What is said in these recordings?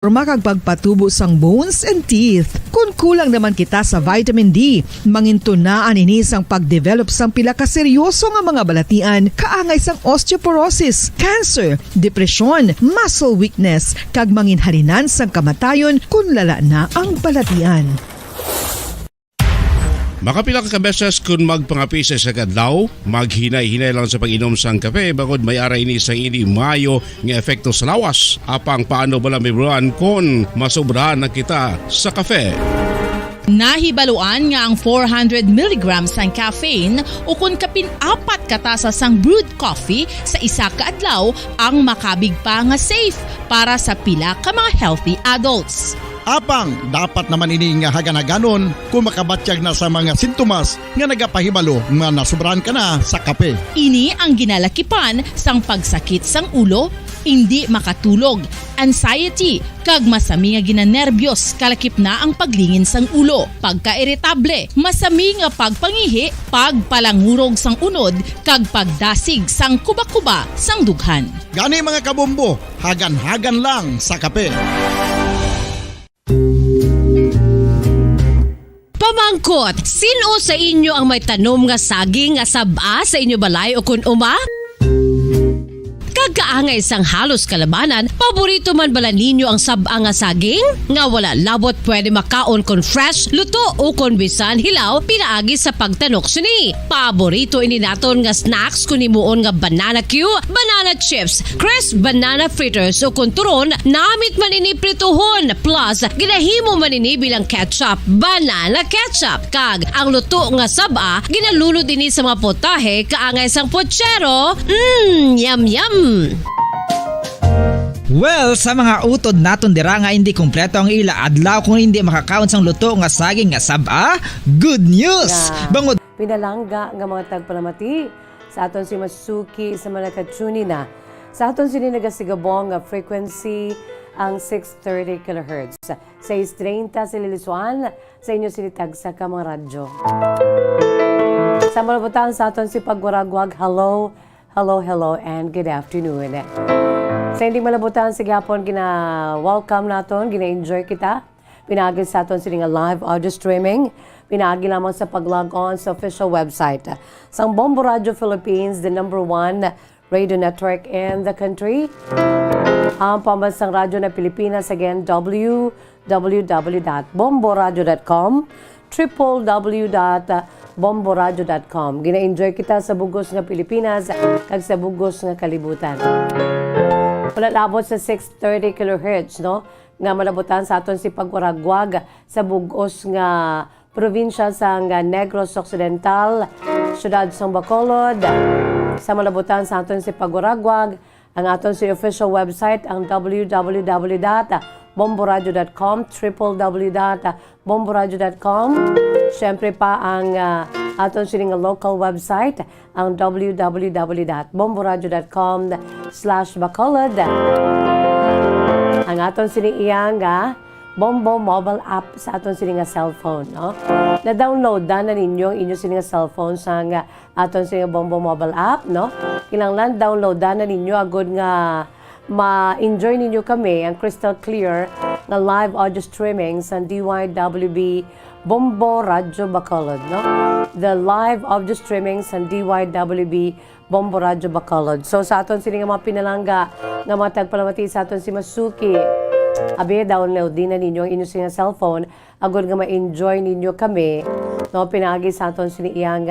Kag pagpatubo sang bones and teeth. Kung kulang naman kita sa vitamin D, mangintunaan ini sang pagdevelop sang pila ka seryoso nga mga balatian, kaangay sang osteoporosis, cancer, depresyon, muscle weakness, kag manginhalinan sang kamatayon kung lala na ang balatian. Makapila ka beses kung magpangapisa sa kadlaw, maghinay-hinay lang sa pag-inom sang kape bagod may ara ini sang ini mayo nga efekto sa lawas. Apang paano bala mibruan kung masobrahan na kita sa kape? Nahibaluan nga ang 400 mg sang caffeine o kung kapin-apat katasa sang brewed coffee sa isa ka adlaw ang makabig pa nga safe para sa pila ka mga healthy adults. Apang, dapat naman ini nga haganaganon kung makabatyag na sa mga sintomas nga nagapahibalo nga nasubrahan ka na sa kape. Ini ang ginalakipan sang pagsakit sang ulo, hindi makatulog, anxiety, kag masami nga ginanerbiyos kalakip na ang paglingin sang ulo, pagka-irritable, masami nga pagpangihi, pagpalangurog sang unod, kag pagdasig sang kuba-kuba sang dughan. Gani mga kabombo, hagan-hagan lang sa kape. Pamangkot, sino sa inyo ang may tanom nga saging nga saba sa inyo balay o kun uma? Kagaangay sang halos kalabanan, paborito man bala ninyo ang saba nga saging? Nga wala labot pwede makaon kon fresh, luto o kon bisan hilaw, pinaagi sa pagtanok sini. Paborito ini naton nga snacks kun imuon nga banana Q, banana chips, crisp banana fritters o kun turon, namit man ini prituhon, plus ginahimo man ini bilang ketchup, banana ketchup. Kag ang luto nga saba, ginalunod ini sa mga potahe kaangay sang pochero. Yum yum. Well, sa mga utod naton dira nga hindi kumpleto ang ila adlaw kung hindi makakaon sang luto nga saging nga saba, good news. Bangod Pinalangga nga mga tagpalamati sa aton si Masuki sa Malakatuni na. Sa aton sini nagasigabong nga frequency ang 630 kHz. 630 sa Lilisuan, sa inyo sinitag sa mga radyo. Sa malabutan sa aton si Pagwaragwag, hello, and good afternoon. Sa hindi malabutan sa gapon, gina-welcome naton, gina-enjoy kita. Pinagi sa aton sila nga live audio streaming. Pinagi lamang sa pag-log on sa official website. Sang Bombo Radio Philippines, the #1 radio network in the country. Ang pambansang radyo na Pilipinas, again, www.bomboradio.com, www.bomboradio.com. Gina-enjoy kita sa bugos nga Pilipinas kag sa bugos nga kalibutan. Wala labot sa 630 kHz, no? Nga malabutan sa aton si Pagwaragwag sa bugos nga probinsya sa Negros Occidental, syudad sang Bacolod. Sa malabutan sa aton si Pagwaragwag, ang aton si official website ang www.bomboradio.com, www.bomboradio.com. Siyempre pa ang aton sining local website ang www.bomboradio.com/Bacolod. Ang aton sining iyang Bombo mobile app sa aton sining cellphone, no? Na-download na ninyo ang inyo sining cellphone sa aton sining Bombo mobile app, no? Kinahanglan download na ninyo agud nga ma-enjoy ninyo kami ang crystal clear na live audio streaming sa DYWB Bombo Radio Bacolod, no? The live audio streaming sa DYWB Bombo Radio Bacolod. So sa aton sini nga mga pinalangga nga mga tagpalamati sa aton si Masuki, abi download din na ninyo ang inyong cellphone agud nga ma-enjoy ninyo kami, no? Pinagi sa aton sini iyang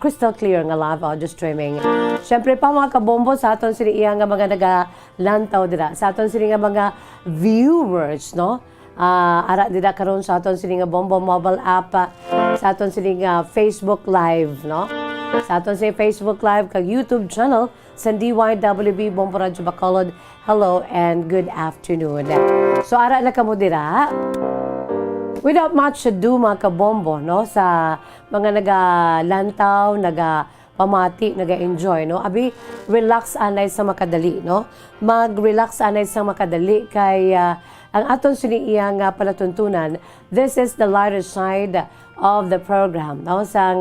crystal clear nga live audio streaming. Siyempre pa mga kabombo sa aton sini iyang nga mga nagalantaw dira, sa aton sini nga mga viewers, no? Ara dida karon sa aton sini nga Bombo mobile app, sa aton sini nga Facebook live, no? Sa aton sini Facebook live kag YouTube channel sa DYWB Bombo Radio Bacolod. Hello and good afternoon. So ara na kamo dira. Without much ado mga kabombo, no? Sa mga nagalantaw, pamati, naga-enjoy, no? Abi, relax anay sa makadali, no? Mag-relax anay sa makadali kay ang aton siniiyang palatuntunan. This is the lighter side of the program, no? Sa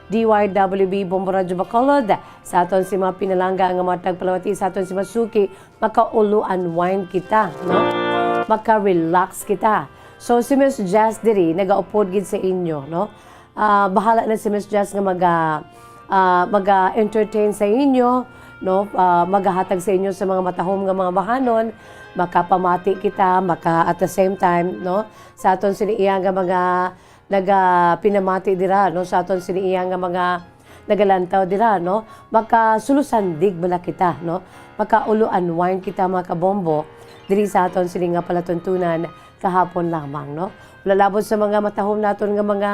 DYWB Bombo Radio Bacolod, sa aton si mga pinalangga ang mga tagpalawati, sa aton si Masuki, makaulu unwind kita, no? maka-relax kita. So si Miss Jazz diri nagaupod gid sa inyo, no? Bahala na si Miss Jazz nga maga-entertain sa inyo, no? Magahatag sa inyo sa mga matahom nga mga bahanon, makapamati kita, at the same time, no? Sa aton siniiyang nga mga pinamati dira, no? Sa aton siniiyang nga mga nagalantaw dira, no? Makasulusandig bala kita, no? Makaulo-unwind kita mga kabombo diri sa aton sini nga palatuntunan kahapon lamang, no? Lalabot sa mga matahom naton nga mga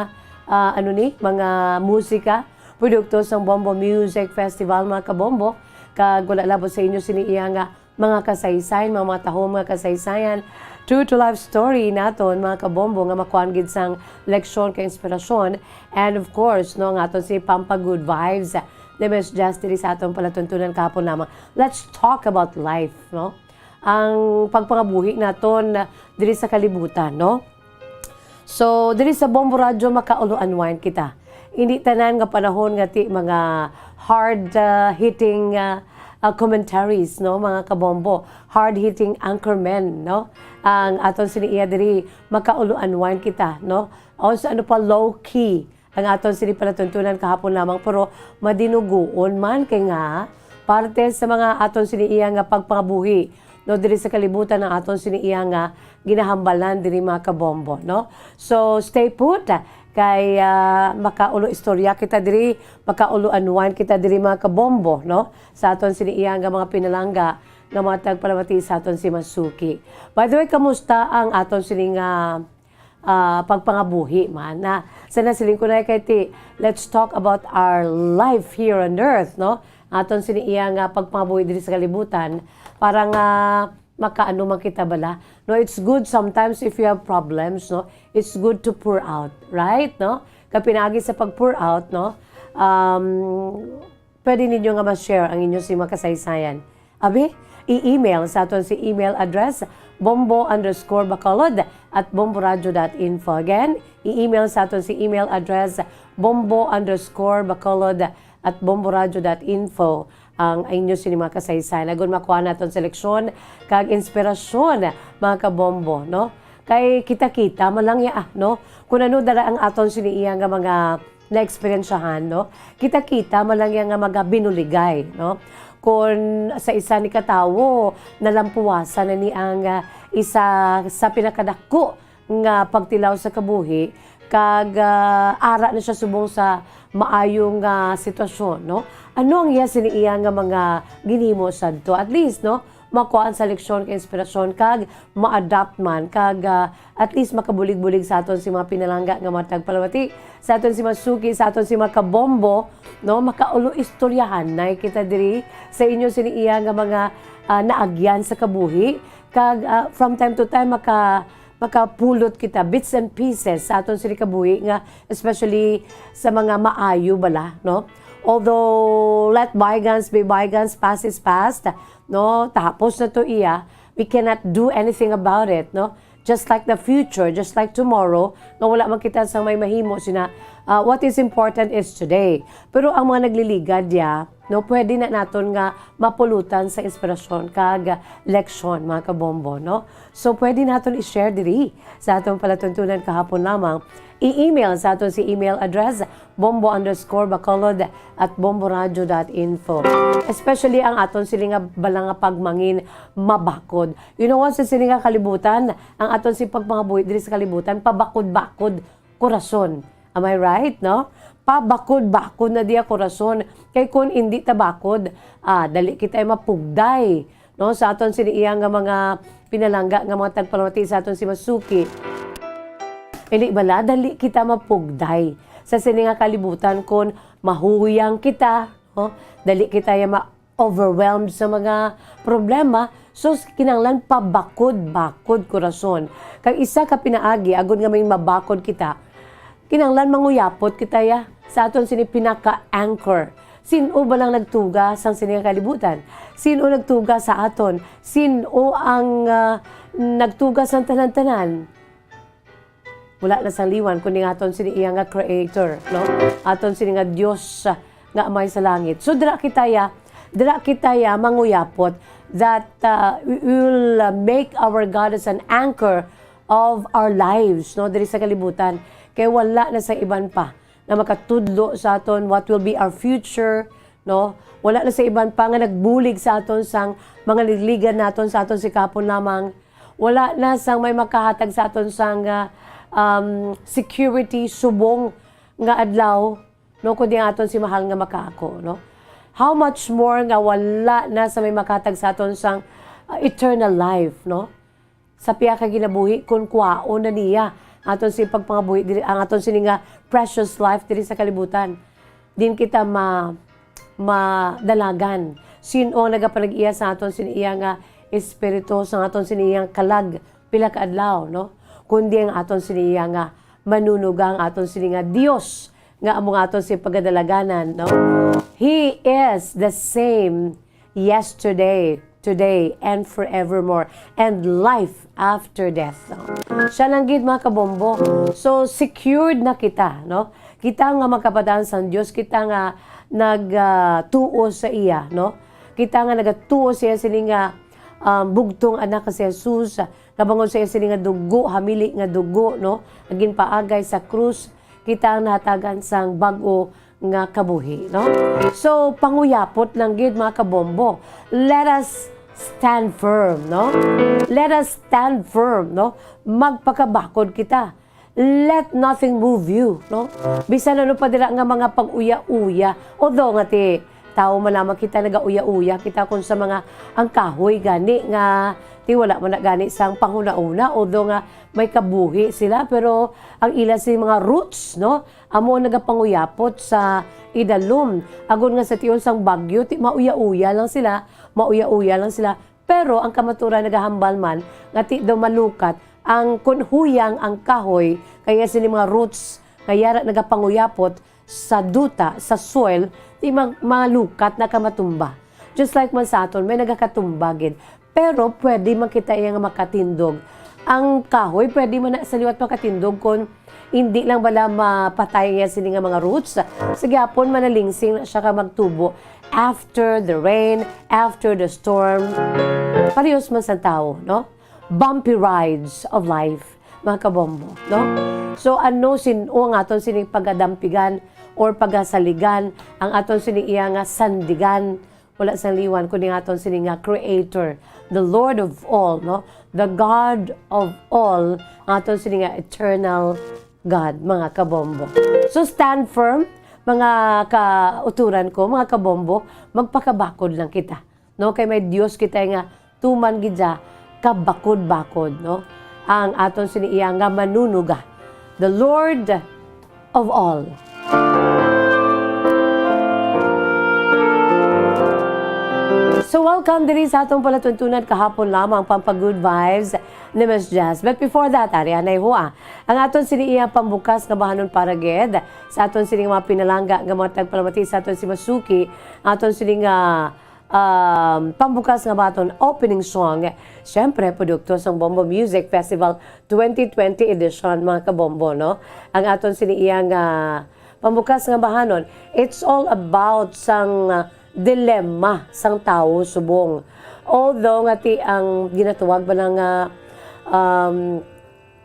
mga musika, produkto sa Bombo Music Festival mga kabombo, kag wala labot sa inyo siniiya nga mga kasaysayan, mga matahom nga kasaysayan, true to life story naton mga kabombo nga makuan gid sang leksyon ka inspirasyon, and of course no nga aton si Pampa Good Vibes ni Miss Jazz diri sa aton palatuntunan kahapon lamang. Let's talk about life, no? Ang pagpangabuhi naton diri sa kalibutan, no? So, diri sa Bombo Radio makaulo-unwind kita. Hindi tanan nga panahon nga ti mga hard-hitting commentaries, no, mga kabombo. Hard-hitting anchormen, no? Ang aton siniiya diri makaulo-unwind kita, no? Also, low-key ang aton sini palatuntunan kahapon lamang, pero madinuguon man kay nga parte sa mga aton siniiya nga pagpangabuhi, no, diri sa kalibutan ng aton siniiya nga ginahambalan diri mga kabombo, no? So stay put kay makaulo istorya kita diri, makaulo unwind kita diri mga kabombo, no? Sa aton siniiya nga mga pinalangga nga mga tagpalamati sa aton si Masuki. By the way, kamusta ang aton sini nga pagpangabuhi man na sana siling ko na kay ti, let's talk about our life here on earth, no? Aton siniiya nga pagpangabuhi diri sa kalibutan para nga makaano man kita bala, no? It's good sometimes if you have problems, no? It's good to pour out, right, no? Kapinagi sa pag-pour out, no? Pwede ninyo nga ma-share ang inyong si makasaysayan. Abi, i-email sa aton si email address bombo_bacolod@bomboradio.info. Again, i-email sa aton si email address bombo_bacolod@bomboradio.info ang inyo sinima kasaysayan. Agon makuha naton seleksyon kag inspirasyon mga kabombo, no? Kay kita-kita malang ya, no? Kung ano dara ang aton siniiya nga mga na-experiensyahan, no? Kita-kita malang ya nga mga binuligay, no? Kung sa isa ni katawo nalampuwasan na ni ang isa sa pinakadako nga pagtilaw sa kabuhi, kag ara na siya subong sa maayong sitwasyon, no? Ano ang iya siniiya nga mga ginhimo sadto? At least, no, makuhaan sa leksyon kay inspirasyon kag ma-adapt man kag at least makabulig-bulig sa aton si mga pinalangga nga matagpalawati, sa aton si Masuki, sa aton si mga kabombo, no, makaulo istoryahan na kita diri sa inyo siniiya nga mga naagyan sa kabuhi, kag from time to time makapulot kita bits and pieces sa aton sini kabuhi nga especially sa mga maayo bala, no? Although let bygones be bygones, past is past, no? Tapos na to iya, we cannot do anything about it, no? Just like the future, just like tomorrow, no, wala man kita sa may mahimo sina. What is important is today. Pero ang mga nagliligad ya, no, pwede na naton nga mapulutan sa inspirasyon kag leksyon mga kabombo, no? So pwede naton i-share diri sa atong palatuntunan kahapon lamang. I-email sa aton si email address bombo_bacolod@bomboradio.info. Especially ang aton silinga balanga pagmangin mabakod. You know what, sa silinga kalibutan, ang aton si pagpangabuhi diri sa kalibutan, pabakod-bakod korason. Am I right, no? Pabakod-bakod na diya korason. Kay kun hindi tabakod, dali kita mapugday, no? Sa aton siniiya nga mga pinalangga nga mga tagpalamati sa aton si Masuki. Hindi bala, dali kita mapugday sa sininga kalibutan kung mahuyang kita, no? Dali kita ma-overwhelmed sa mga problema, so kinanglan pabakod-bakod korason. Kag isa ka pinaagi, agon nga may mabakod kita, kinanglan manguyapot kita ya sa aton sini pinaka-anchor. Sino ba lang nagtuga sa sininga kalibutan? Sino nagtuga sa aton? Sino ang nagtuga sa tanan-tanan? Wala na sa liwan kundi aton sini iya nga creator, no? Aton sini nga Dios nga amay sa langit. So dira kita ya manguyapot that we will make our God as an anchor of our lives, no, diri sa kalibutan. Kaya wala na sa iban pa na makatudlo sa aton what will be our future, no? Wala na sa iban pa nga nagbulig sa aton sang mga ligligan naton sa aton sikapon lamang. Wala na sang may makahatag sa aton sang security subong nga adlaw, no, kundi ang aton si mahal nga makaako, no? How much more nga wala na sa may makatag sa aton sang eternal life, no? Sa piya ka ginabuhi kun kwaon na niya aton si pagpangabuhi diri ang aton sini nga precious life diri sa kalibutan. Din kita madalagan. Sino ang nagapanag-iya sa aton sini iya nga espiritu sa aton sini iyang kalag pila ka adlaw, no? Kundi ang aton sini iya nga manunugang aton sini nga Dios nga among aton si pagadalaganan, no? He is the same yesterday, today, and forevermore, and life after death. No? Siya lang gid mga kabombo. So, secured na kita, no? Kita nga magkapadaan sa Diyos, kita nga nagtuo sa iya, no? Kita nga nagatuo siya sini nga bugtong anak si Jesus, kabangon siya sini nga dugo, hamili nga dugo, no? Agin paagay sa krus, kita ang natagan sang bag-o nga kabuhi, no? So, panguyapot lang gid mga kabombo. Let us stand firm, no? Let us stand firm, no? Magpakabakod kita. Let nothing move you, no? Bisan ano pa dira nga mga pag-uya-uya. Although nga ti tao malaman kita naga-uya-uya kita kung sa mga ang kahoy gani nga ti wala man na gani sang panguna-una, although nga may kabuhi sila, pero ang ila si mga roots, no? Amo nagapanguyapot sa idalom. Agon nga sa tiyon sang bagyo, ti mauya-uya lang sila, pero ang kamaturan nagahambal man nga ti daw malukat ang kunhuyang ang kahoy, kaya sini mga roots kaya nagapanguyapot sa duta, sa soil, ti malukat na kamatumba. Just like man sa aton, may nagakatumbagin. Pero pwede man kita iya nga makatindog. Ang kahoy, pwede man na sa liwat makatindog kung hindi lang bala mapatay niya sini nga mga roots. Sige hapon, manalingsing na siya ka magtubo. After the rain, after the storm, parehas man sa tao, no? Bumpy rides of life, mga kabombo, no? So ano ang aton sining pagadampigan or pagasaligan, ang aton sining iya nga sandigan, wala sa liwan, kundi ang aton sining nga creator, the Lord of all, no? The God of all, ang aton sining nga eternal God, mga kabombo. So stand firm, mga kauturan ko, mga kabombo, magpakabakod lang kita, no? Kay may Dios kita nga tuman gidya kabakod-bakod, no? Ang aton sini iya nga manunuga, the Lord of all. So welcome diri sa atong palatuntunan kahapon lamang pampag-good vibes ni Miss Jazz. But before that, arianay hua, ang aton sini iya pambukas nga bahanon para ged sa aton sini mga pinalangga nga mga tagpalamati sa aton si Masuki, aton sini nga pambukas nga baton opening song, syempre produkto sang Bombo Music Festival 2020 edition, mga kabombo, no? Ang aton sini iya nga pambukas nga bahanon, it's all about sang dilemma sang tao subong. Although nga ti ang ginatuwag ba nga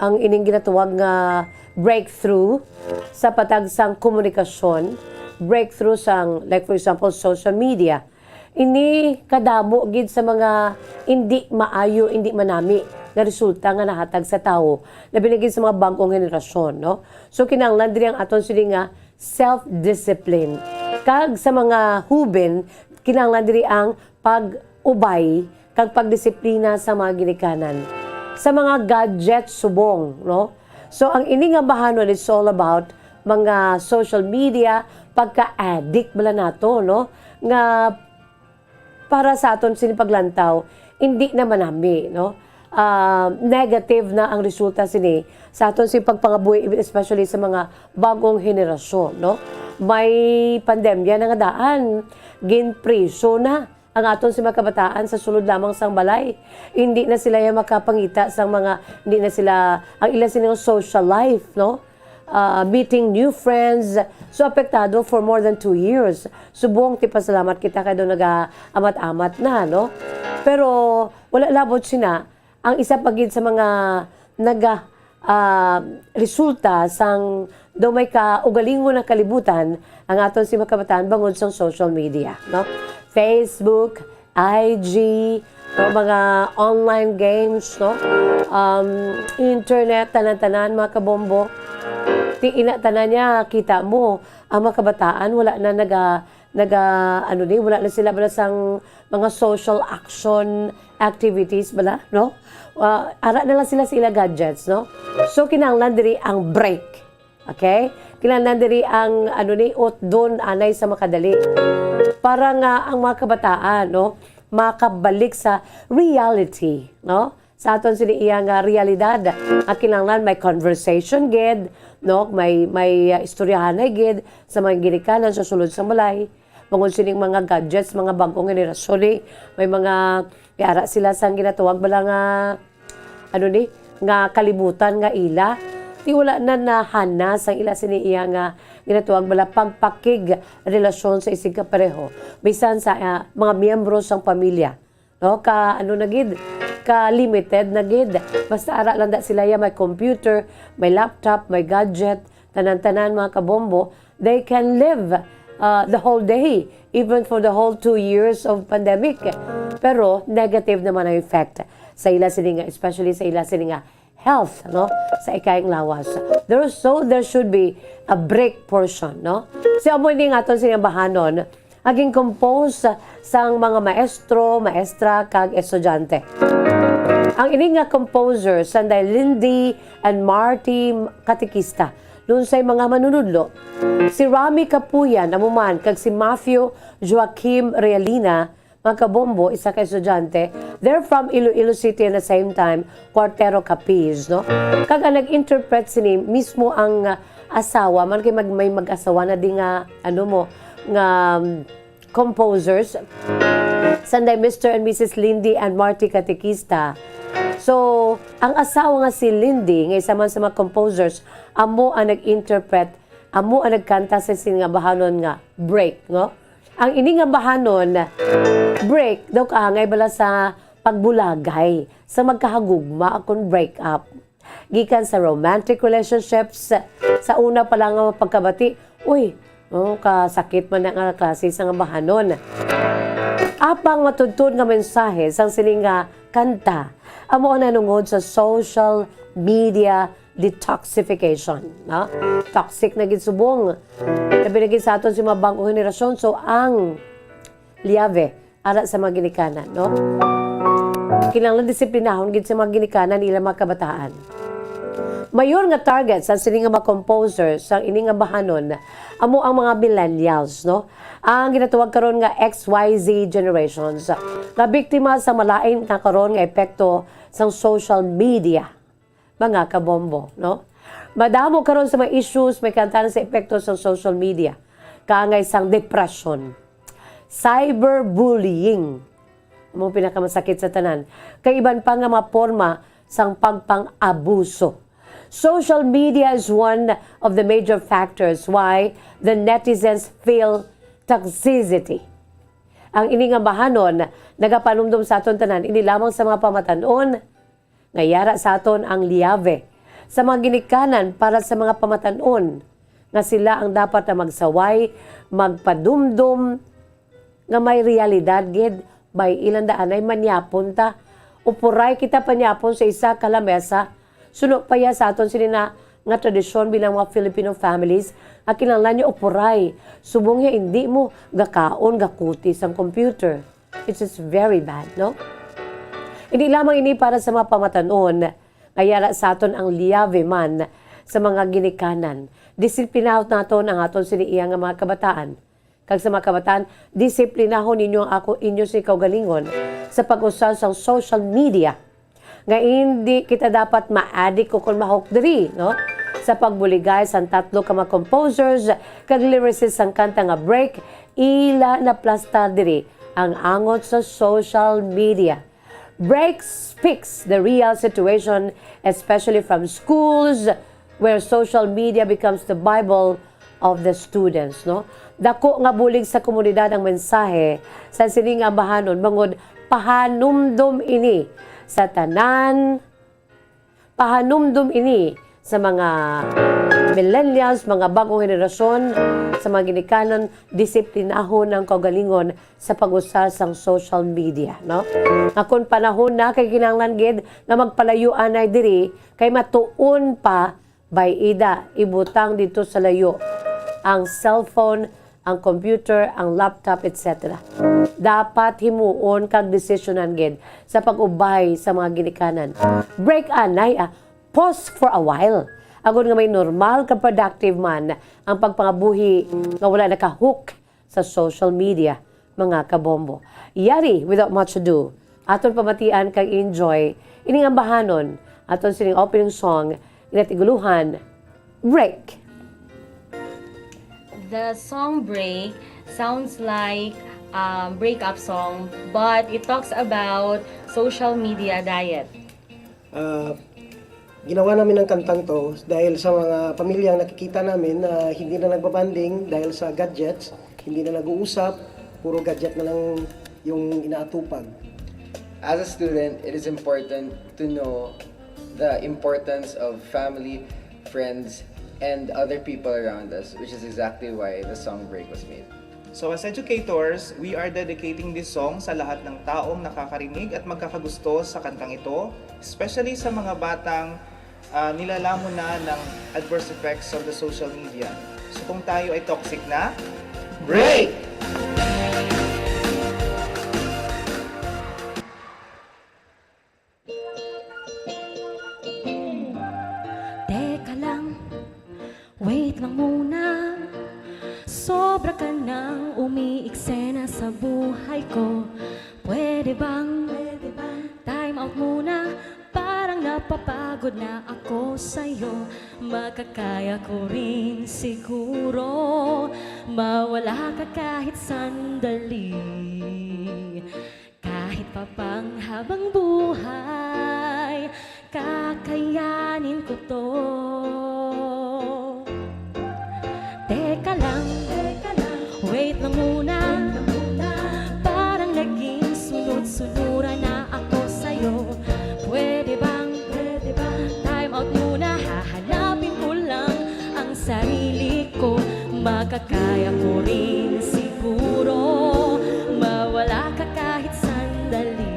ang ining ginatuwag nga breakthrough sa patag sang komunikasyon, breakthrough sang like for example social media, ini kadamo gid sa mga hindi maayo, hindi manami na resulta nga nahatag sa tao na binigay sa mga bagong henerasyon, no? So kinahanglan diri ang aton sini nga self-discipline. Kag sa mga huben, kinahanglan diri ang pag-ubay kag pagdisiplina sa mga ginikanan. Sa mga gadgets subong, no? So ang ini nga bahanon is all about mga social media, pagka-addict bala nato, no? Nga para sa aton sinipaglantaw, hindi na manami, no? Negative na ang resulta sini sa aton si pagpangabuhi, especially sa mga bagong henerasyon, no? May pandemya na nga daan, ginpreso na ang aton si mga kabataan sa sulod lamang sang balay. Hindi na sila yung makapangita sang mga, hindi na sila, ang ilan silang social life, no? meeting new friends. So, apektado for more than 2 years. Subong, tipasalamat kita kayo doon nag-amat-amat na, no? Pero, wala labot sina. Ang isa pagid sa mga resulta sang daw may kaugalingon na kalibutan ang aton si makabataan bangod sa social media, no? Facebook, IG, no? Mga online games, no? Internet, tanan-tanan, mga kabombo. Ti tanan niya, kita mo, ang mga kabataan, wala na wala na sila bala sang mga social action activities bala, no? Ara na lang sila gadgets, no? So, kinahanglan diri ang break. Okay? Kinahanglan diri ang, doon anay sa makadali. Para nga ang mga kabataan, no? Makabalik sa reality, no? Sa aton sila iya nga realidad. Ang kinahanglan may conversation gid, no? May istoryahan na gid sa mga ginikanan sa sulod sa balay. Bangod sining mga gadgets, mga bagong henerasyon may mga yara sila sang ginatuwag bala nga nga kalibutan nga ila. Ti wala na nahana sang ila sini iya nga ginatuwag bala pagpakig relasyon sa isig kapareho. Bisan sa mga miyembro sang pamilya. No? Ka-limited na gid. Basta ara lang da sila may computer, may laptop, may gadget, tanan-tanan mga kabombo, they can live the whole day, even for the whole 2 years of pandemic. Pero negative naman ang effect sa ila sininga, especially sa ila sininga health, no? Sa ikaing lawas. There should be a break portion, no? Si amo ni nga aton sininga bahanon, aging compose sang mga maestro, maestra, kag estudyante. Ang ini nga composer, sanday Lindy and Marty Katikista, noon say mga manunudlo. Si Rami Kapuyan, amuman, kag si Matthew Joaquim Realina, mga kabombo, isa ka estudyante, they're from Iloilo City at the same time, Cuartero Capiz, no? Kag nag-interpret sini mismo ang asawa, man kay may mag-asawa na di nga, composers, sanday Mr. and Mrs. Lindy and Marty Katikista. So, ang asawa nga si Lindy, nga isa man sa mga composers, amo ang nag-interpret, amo ang nagkanta sa nga bahanon nga break, no? Ang ini nga bahanon, break, daw kaangay bala sa pagbulagay, sa magkahagugma akong break up. Gikan sa romantic relationships, sa una pa lang nga pagkabati, kasakit man nga klase sa nga bahanon. Apang matudtod nga mensahe sang sining nga kanta, amo ang nanungod sa social media detoxification. No? Toxic na gitsubong. Nabinagin sa aton si mga bagong henerasyon. So, ang liave, ara sa mga ginikanan. No? Kinanglan disiplinahon gid sa mga ginikanan nila mga kabataan. Mayor nga target sa sini nga mga composers, sa ini nga bahanon, amo ang mga millennials, no? Ang ginatuwag karon nga XYZ generations, na biktima sa malain nga karon nga epekto sa social media, mga kabombo, no? Madamo karon sa mga issues may kantanan sa epekto sa social media, kaangay sang depression, cyberbullying, mo pinakamasakit sa tanan, kay iban pa nga mga forma sang pagpang-abuso. Social media is one of the major factors why the netizens feel toxicity. Ang ini nga bahanon, nagapanumdum sa aton tanan, ini lamang sa mga pamatanon, ngayara sa aton ang liave, sa mga ginikanan para sa mga pamatanon, nga sila ang dapat na magsaway, magpadumdum, nga may realidad gid, may ilang daan ay manyapon ta, upuray kita panyapon sa isa kalamesa, suno pa ya sa aton sinina nga tradisyon bilang mga Filipino families, ang kinahanglan niyo upuray. Subong ya hindi mo gakaon, gakuti sa computer. It's just very bad, no? Hindi lamang ini para sa mga pamatanon, kaya sa aton ang liave man sa mga ginikanan. Disiplinahon naton ang aton siniiya nga mga kabataan. Kag sa mga kabataan, disiplinahon ninyo ang inyo sa kaugalingon sa pag-usal sa social media. Nga hindi kita dapat ma-addict o kung mahok diri, no? Sa pagbuligay sa tatlo ka mga composers, kag lyricists ang kanta nga break, ila na plasta diri ang angot sa social media. Break speaks the real situation, especially from schools where social media becomes the Bible of the students, no? Dako nga bulig sa komunidad ang mensahe sa sining ambahanon bangod pahanumdum ini sa tanan, pahanumdum ini sa mga millennials, mga bagong henerasyon, sa mga ginikanan, disiplinahon ang kaugalingon sa pag-usar sang social media, no? Akon panahon na kay kinahanglan gid nga magpalayuan ay diri kay matuon pa by ida ibutang dito sa layo ang cellphone, ang computer, ang laptop, etc. Dapat himuon kag desisyonan gid sa pag-ubay sa mga ginikanan. Break anay, pause for a while. Agon nga may normal ka productive man ang pagpangabuhi nga wala nakahook sa social media, mga kabombo. Yari, without much ado, aton pamatian kag enjoy ining ambahanon aton sining opening song inatiguluhan, Break. The song Break sounds like breakup song, but it talks about social media diet. Ginawa namin ang kantang to dahil sa mga pamilyang nakikita namin na hindi na nagbabanding dahil sa gadgets, hindi na nag-uusap, puro gadget na lang yung inaatupag. As a student, it is important to know the importance of family, friends, and other people around us, which is exactly why the song Break was made. So as educators, we are dedicating this song sa lahat ng taong nakakarinig at magkakagusto sa kantang ito, especially sa mga batang nilalamon na ng adverse effects of the social media. So kung tayo ay toxic na, break! Teka lang, wait lang muna. Sobra ka nang umiiksena sa buhay ko. Pwede bang time out muna? Parang napapagod na ako sa'yo. Makakaya ko rin siguro mawala ka kahit sandali. Kahit pa pang habang buhay, kakayanin ko to. Teka lang, wait lang muna. Parang naging sunod-sunuran na ako sa'yo. Pwede bang time out muna? Hahanapin ko lang ang sarili ko. Makakaya ko rin siguro mawala ka kahit sandali.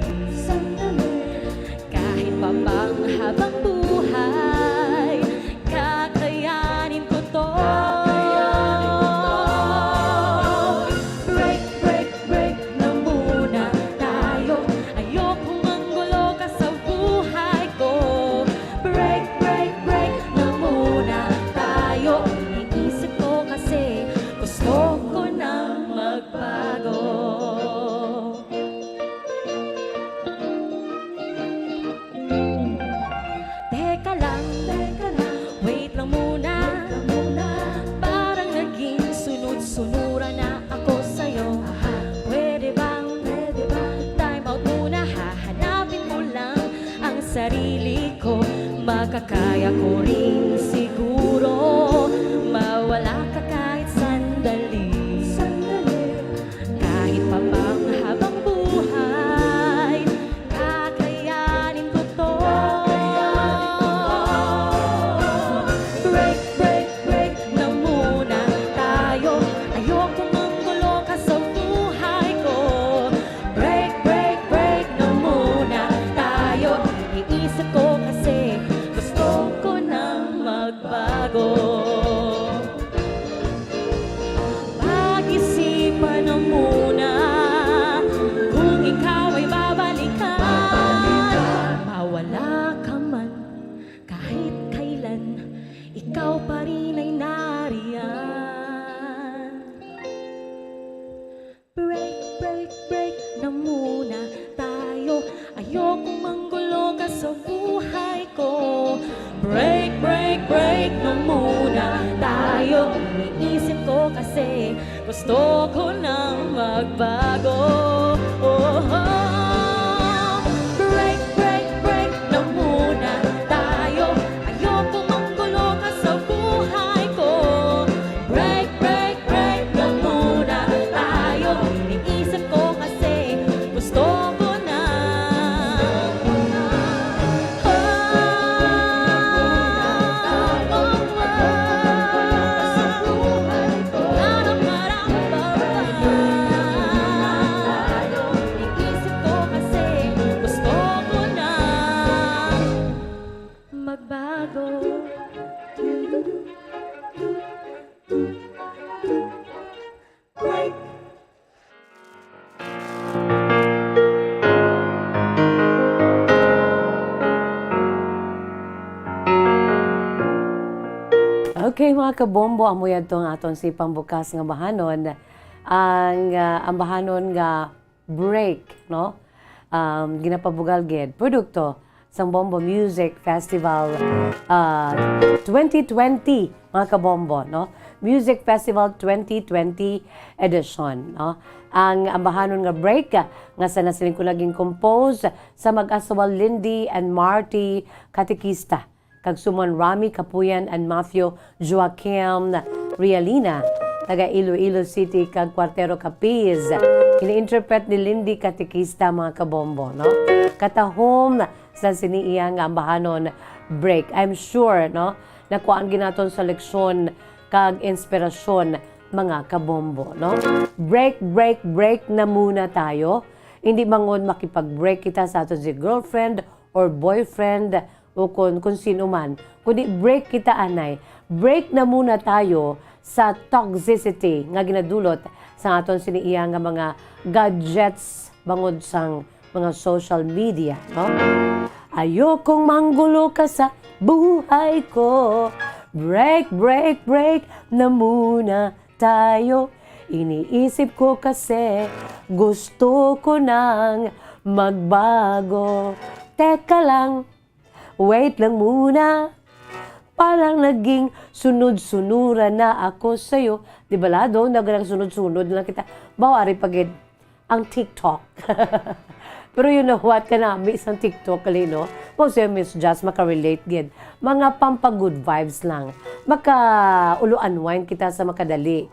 Kahit pa pang habang buhay, kakayanin ko to. Break na muna tayo. Ayokong manggulo ka sa buhay ko. Break na muna tayo. Iniisip ko kasi gusto ko nang magbago. Teka lang, wait lang muna. Parang naging sunod-sunuran na ako sa'yo. Pwede bang time out muna? Hahanapin ko lang ang sarili ko. Makakaya ko rin siguro mawala ka kahit sandali. Kahit pa bang habang buhay, kakayanin ko to. Break na muna tayo. Ayokong manggulo ka sa buhay ko. Break na muna tayo. Iniisip ko kasi gusto ko nang magbago. Pag-isipan na muna kung ikaw ay babalikan. Mawala ka man kahit kailan, ikaw pa rin ay nariyan. Break na muna tayo. Ayokong manggulo ka sa buhay ko. Break na muna tayo. Iniisip ko kasi gusto ko nang magbago. Break na muna tayo. Ayokong manggulo ka magbago. Break. Okay mga kabombo, amo yan itong aton si pambukas nga bahanon. Ang bahanon nga break, no? Ginapabugal gid produkto sa Bombo Music Festival 2020 mga kabombo, no? Music Festival 2020 edition, no? Ang ambahanon nga break nga sa nasiling ko naging compose sa mag-asawal Lindy and Marty Katikista kag sumon Rami Kapuyan and Matthew Joaquim Rialina taga Iloilo City kag Cuartero Capiz. Ini-interpret ni Lindy Katikista mga kabombo, no? Katahom sa siniiya nga ambahanon break. I'm sure, no, nakuhaan ginaton sa leksyon kag inspirasyon mga kabombo, no? Break na muna tayo. Hindi mangod makipag-break kita sa aton si girlfriend or boyfriend o kung sino man. Kundi break kita anay. Break na muna tayo sa toxicity nga ginadulot sa aton siniiya nga mga gadgets bangod sang mga social media, no? Ayokong manggulo ka sa buhay ko. Break na muna tayo. Iniisip ko kasi gusto ko nang magbago. Teka lang, wait lang muna. Parang naging sunod-sunuran na ako sa'yo. Di ba lado? Nagrang sunod-sunod lang kita. Bawari pagid ang TikTok. Pero you know what ka na, may isang TikTok kali, no? Kung sa'yo, Miss Jazz, makarelate gid. Mga pampa-good vibes lang. Maka-ulo-unwind kita sa makadali.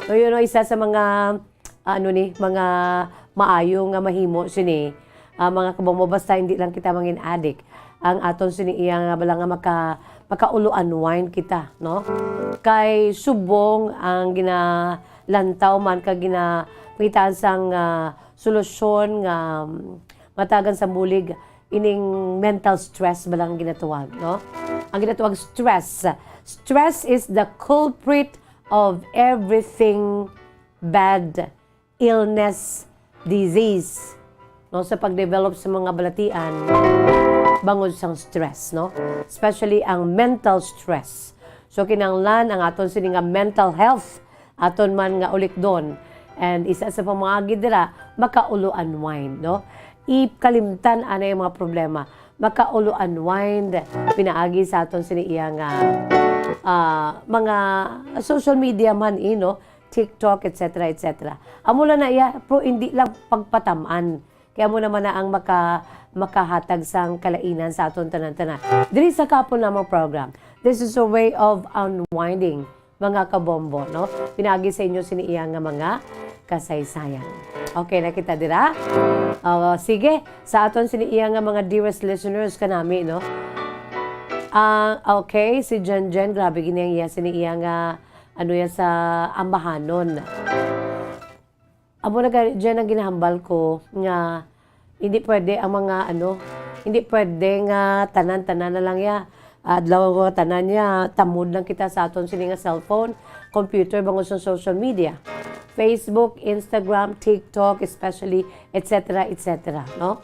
So, you know, isa sa mga, mga maayo nga mahimo, sini, mga kabombo, basta hindi lang kita mangin addict. Ang aton sini iya nga bala nga maka-ulo-unwind kita, no? Kay subong ang ginalantaw man ka ginapitaan sang solusyon nga matagan sa bulig ining mental stress balang ginatuwag, no? Ang ginatuwag stress. Stress is the culprit of everything bad, illness, disease, no? Sa pagdevelop sa mga balatian, bangod sang stress, no? Especially ang mental stress. So kinanglan ang aton sini nga mental health aton man nga ulik don. And isa sa pamangagi dira makaulo-unwind, no? Ikalimtan anay mga problema. Makaulo-unwind pinaagi sa aton sini iya nga mga social media man no? TikTok etc. etc. Amo na iya pero hindi lang pagpataman. Kaya mo naman na ang makahatag sang kalainan sa aton tanan-tanan. Diri sa kapon namang program. This is a way of unwinding mga kabombo, no? Pinagi sa inyo siniiya nga mga kasaysayan. Okay, nakita dira? Sige, sa aton siniiya nga mga dearest listeners kanami, no? Okay, si Jen, grabe giniyang iya siniiya nga sa ambahanon. Amo na Jen ang ginahambal ko nga hindi pwede ang mga hindi pwede nga tanan-tanan na lang ya. Adlaw ko tanan niya, tamod lang kita sa aton sini nga cellphone, computer, bangod sa social media. Facebook, Instagram, TikTok, especially, etc., etc., no?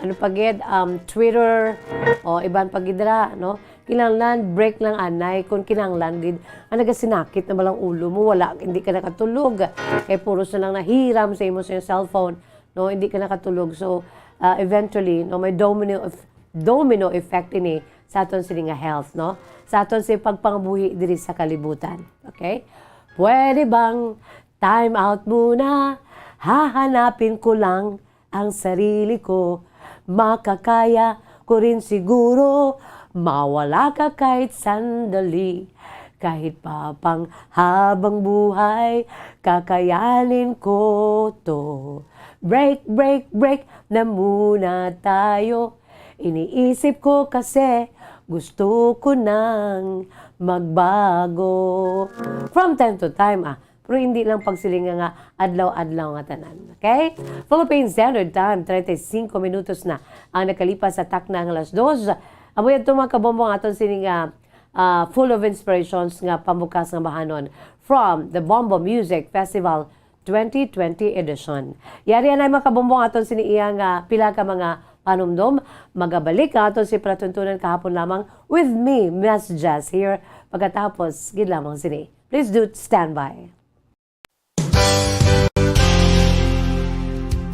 Ano pagid, Twitter, o iban pagidra, no? Kinanglan, break lang anay, kung kinanglan gid, nagasinakit na balang ulo mo, wala, hindi ka nakatulog, kaya puros na lang nahiram sa imo sa iyong cellphone, no? Hindi ka nakatulog. So, eventually, no, may domino effect ini sa aton sini nga health, no? Sa aton si pagpangabuhi diri sa kalibutan. Okay? Pwede bang time out muna? Hahanapin ko lang ang sarili ko. Makakaya ko rin siguro mawala ka kahit sandali. Kahit pa pang habang buhay, kakayanin ko to. Break na muna tayo. Iniisip ko kasi gusto ko nang magbago. From time to time, pero hindi lang pagsilinga nga adlaw-adlaw nga tanan. Okay? Philippine Standard Time, 35 minutos na ang nakalipas sa takna ng alas 2. Amo yan mga kabombong aton sini nga full of inspirations nga pambukas nga bahanon from the Bombo Music Festival 2020 edition. Yari yan ay mga kabombong aton sini iya nga pila ka mga panumdum. Magabalik ka aton si pratuntunan kahapon lamang with me, Miss Jazz here. Pagkatapos, gid lamang sini. Please do stand by.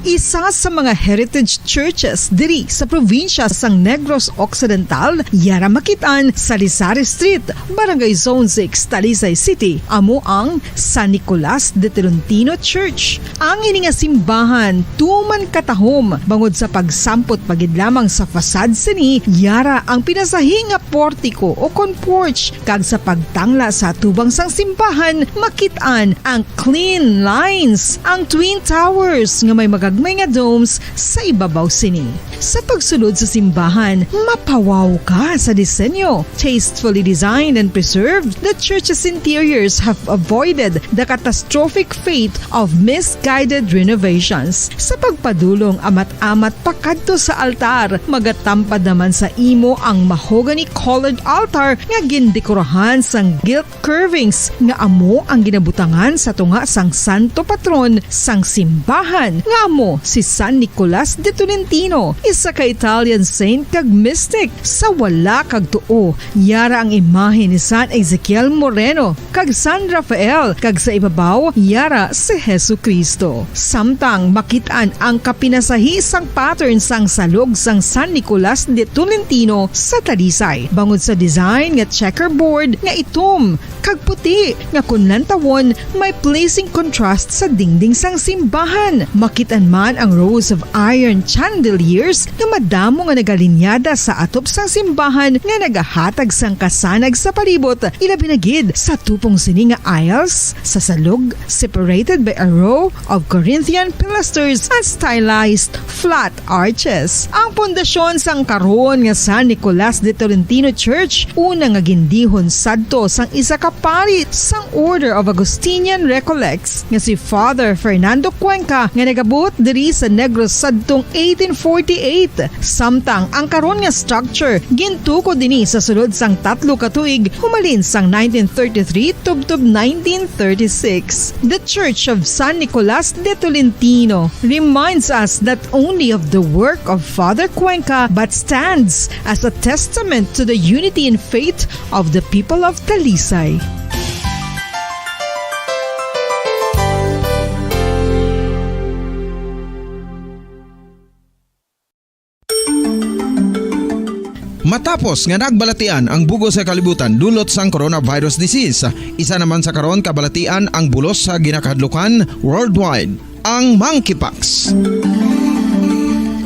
Isa sa mga heritage churches diri sa probinsya sang Negros Occidental, yara makitaan sa Rizal Street, Barangay Zone 6, Talisay City, amo ang San Nicolas de Tolentino Church. Ang ini nga simbahan tuman katahom bangod sa pagsampot pagid lamang sa fasad sini, yara ang pinasahi nga portiko o kon porch, kag sa pagtangla sa tubang sang simbahan makitaan ang clean lines, ang twin towers nga may magagmay nga domes sa ibabaw sini. Sa pagsulod sa simbahan, mapawaw ka sa disenyo. Tastefully designed and preserved, the church's interiors have avoided the catastrophic fate of misguided renovations. Sa pagpadulong amat-amat pakadto sa altar, magatampad naman sa imo ang mahogany colored altar nga gindekorahan sang gilt curvings nga amo ang ginabutangan sa tunga sang santo patron sang simbahan nga amo si San Nicolas de Tolentino, isa ka Italian saint kag mystic. Sa wala kag tuo, yara ang imahe ni San Ezekiel Moreno kag San Rafael, kag sa ibabaw yara si Jesucristo. Samtang makitaan ang kapinasahi sang pattern sang salog sang San Nicolas de Tolentino sa Talisay, bangod sa design nga checkerboard nga itom kag puti nga kunlantawon may pleasing contrast sa dingding sang simbahan. Makitaan man ang rows of iron chandeliers nga madamo nga nagalinyada sa atop sang simbahan nga nagahatag sang kasanag sa palibot, ilabi na gid sa tupong sini nga aisles sa salog, separated by a row of Corinthian pilasters and stylized flat arches. Ang pundasyon sang karon nga San Nicolas de Tolentino Church una nga gindihon sadto sang isa ka pari sang Order of Augustinian Recollects nga si Father Fernando Cuenca nga nagabot diri sa Negros sadtong 1848. Samtang ang karon nga structure gintuko dinhi sa sulod sang 3 ka tuig humalin sang 1933 tubtob 1936. The Church of San Nicolas de Tolentino reminds us not only of the work of Father Cuenca but stands as a testament to the unity and faith of the people of Talisay. Matapos nga nagbalatian ang bugos sa kalibutan dulot sang coronavirus disease, isa naman sa karon kabalatian ang bulos sa ginakahadlukan worldwide, ang monkeypox.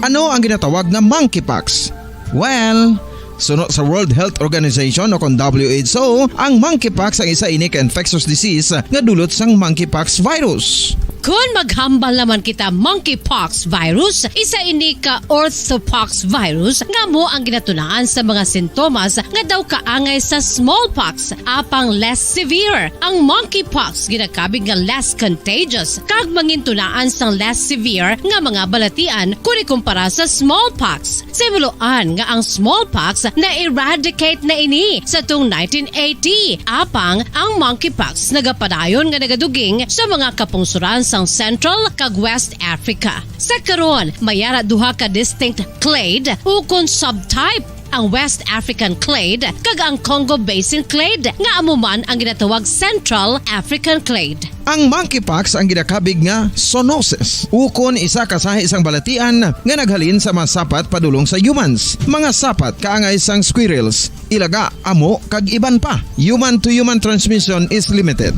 Ano ang ginatawag na monkeypox? Well, sunod sa World Health Organization o kon WHO, ang monkeypox ang isa ini ka infectious disease nga dulot sang monkeypox virus. Kung maghambal naman kita monkeypox virus, isa ini ka orthopox virus nga mo ang ginatunaan sa mga sintomas nga daw kaangay sa smallpox, apang less severe. Ang monkeypox ginakabig nga less contagious kag mangintunaan sang less severe nga mga balatian kung ikumpara sa smallpox. Simuloan nga ang smallpox na-eradicate na ini sa tung 1980, apang ang monkeypox nagapadayon nga nagaduging sa mga kapungsuran sang Central kag West Africa. Sa karon, mayara duha ka distinct clade ukon subtype, ang West African clade kag ang Congo Basin clade nga amuman ang ginatawag Central African clade. Ang monkeypox ang ginakabig nga zoonosis, ukon isa ka sa isang balatian nga naghalin sa mga sapat padulong sa humans. Mga sapat kaangay sang squirrels, ilaga, amo kag iban pa. Human to human transmission is limited.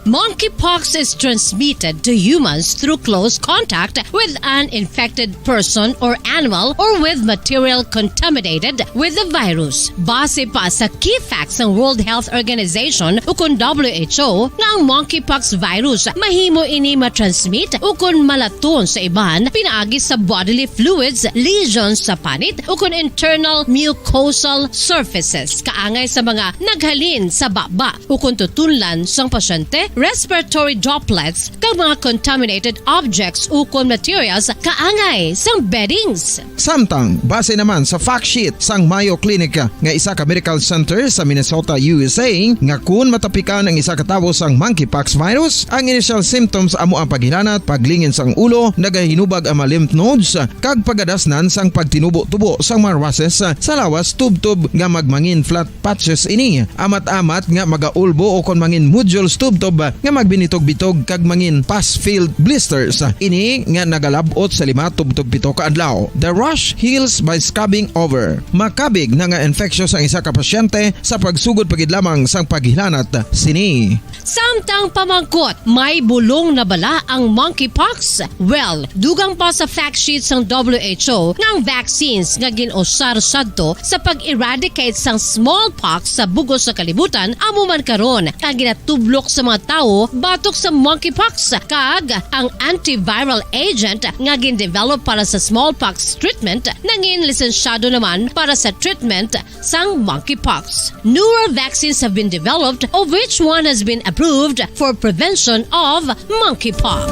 Monkeypox is transmitted to humans through close contact with an infected person or animal or with material contaminated with the virus. Base pa sa key facts ng World Health Organization ukon WHO nga ang monkeypox virus mahimo ini matransmit ukon malaton sa iban pinaagi sa bodily fluids, lesions sa panit ukon internal mucosal surfaces kaangay sa mga naghalin sa baba ukon tutunlan sang pasyente respiratory droplets kag mga contaminated objects ukon materials kaangay sang beddings. Samtang, base naman sa fact sheet sang Mayo Clinic nga isa ka medical center sa Minnesota, USA, nga kun matapikan ang isa ka tawo sang monkeypox virus, ang initial symptoms amo ang paghilanat, paglingin sang ulo, nagahinubag ang mga lymph nodes, kag pagadasnan sang pagtinubo-tubo sang mga rashes sa lawas tubtob nga magmangin flat patches ini. Amat-amat nga magaulbo o kon mangin nodules tubtob nga magbinitog-bitog kag mangin pus-filled blisters. Ini nga nagalabot sa 5 tubtob 7 ka adlaw. The rash heals by scabbing over. Makabig na nga infectious ang isa ka pasyente sa pagsugod pagid lamang sang paghilanat sini. Samtang pamangkot, may bulong na bala ang monkeypox? Well, dugang pa sa fact sheet sang WHO nga ang vaccines nga ginusar sadto sa pag-eradicate sang smallpox sa bugos sa kalibutan amo man karon kag ginatublok sa mga tawo batok sa monkeypox kag ang antiviral agent nga gin-develop para sa smallpox treatment nangin lisensyado naman para sa treatment sang monkeypox. Newer vaccines have been developed, of which one has been approved for prevention of monkeypox.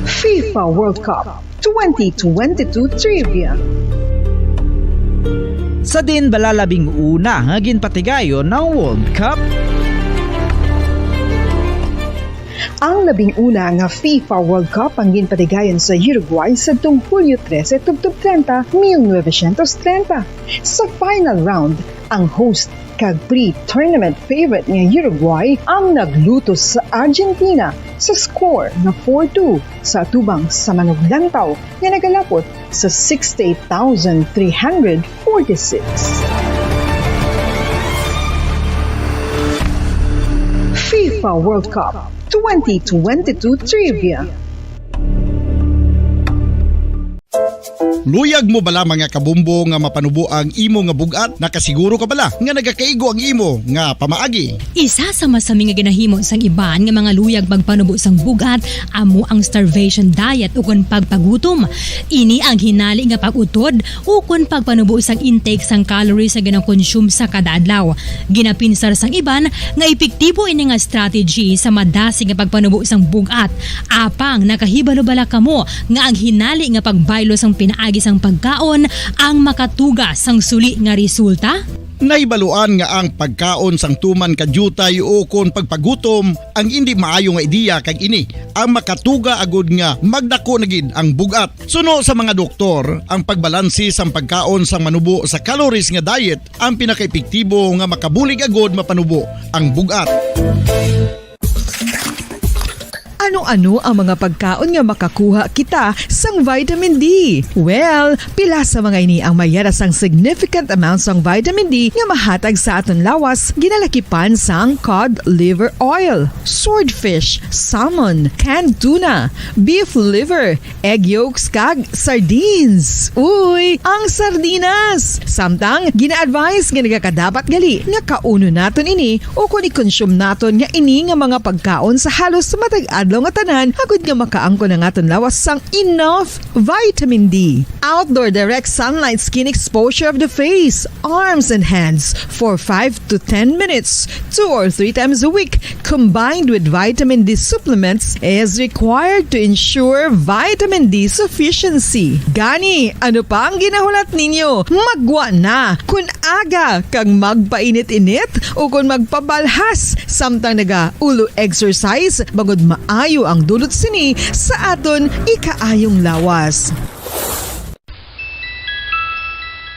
FIFA World Cup 2022 Trivia. Sa din balalabing una nga ginpatigayon ng World Cup. Ang labing una nga FIFA World Cup ang ginpatigayon sa Uruguay sa Hulyo 13, 1930. Sa final round, ang host kag pre-tournament favorite nga Uruguay ang nagluto sa Argentina sa score na 4-2 sa atubang sa manuglantaw nga nagalapot sa 68,346. FIFA World Cup 2022 Trivia. Luyag mo bala mga kabumbo nga mapanubo ang imo nga bugat? Nakasiguro ka bala nga nagakaigo ang imo nga pamaagi? Isa sa masami nga ginahimo sang iban nga mga luyag pagpanubo sang bugat amo ang starvation diet ukon pagpagutom. Ini ang hinali nga pag-utod ukon pagpanubo sang intake sang calories sa gina-consume sa kada adlaw. Ginapinsar sang iban nga epektibo ini nga strategy sa madasi nga pagpanubo sang bugat. Apang nakahibalo bala kamo nga ang hinali nga pagbaylo sang pinaagi sang pagkaon ang makatuga sang suli nga resulta? Naibaluan nga ang pagkaon sang tuman kadyutay o kon pagpagutom ang hindi maayo nga ideya kag ini ang makatuga agud nga magdako na gid ang bugat. Suno sa mga doktor, ang pagbalansi sang pagkaon sang manubo sa calories nga diet ang pinakaepektibo nga makabulig agud mapanubo ang bugat. Ano-ano ang mga pagkaon nga makakuha kita sang vitamin D? Well, pila sa mga ini ang mayara sang significant amount sang vitamin D nga mahatag sa aton lawas ginalakipan sang cod liver oil, swordfish, salmon, canned tuna, beef liver, egg yolks kag sardines. Uy, ang sardinas! Samtang gina-advise nga nagakadapat gali nga kauno naton ini o kung i-consume naton nga ini nga mga pagkaon sa halos matag-adlaw nga tanan agud nga makaangko na naton lawas sang enough vitamin D. Outdoor direct sunlight skin exposure of the face, arms and hands for 5 to 10 minutes 2 or 3 times a week combined with vitamin D supplements is required to ensure vitamin D sufficiency. Gani, ano pa ang ginahulat ninyo? Magwa na kun aga kang magpainit-init o kung magpabalhas samtang naga-ulo exercise bagod maayo ang dulot sini sa aton ikaayong lawas.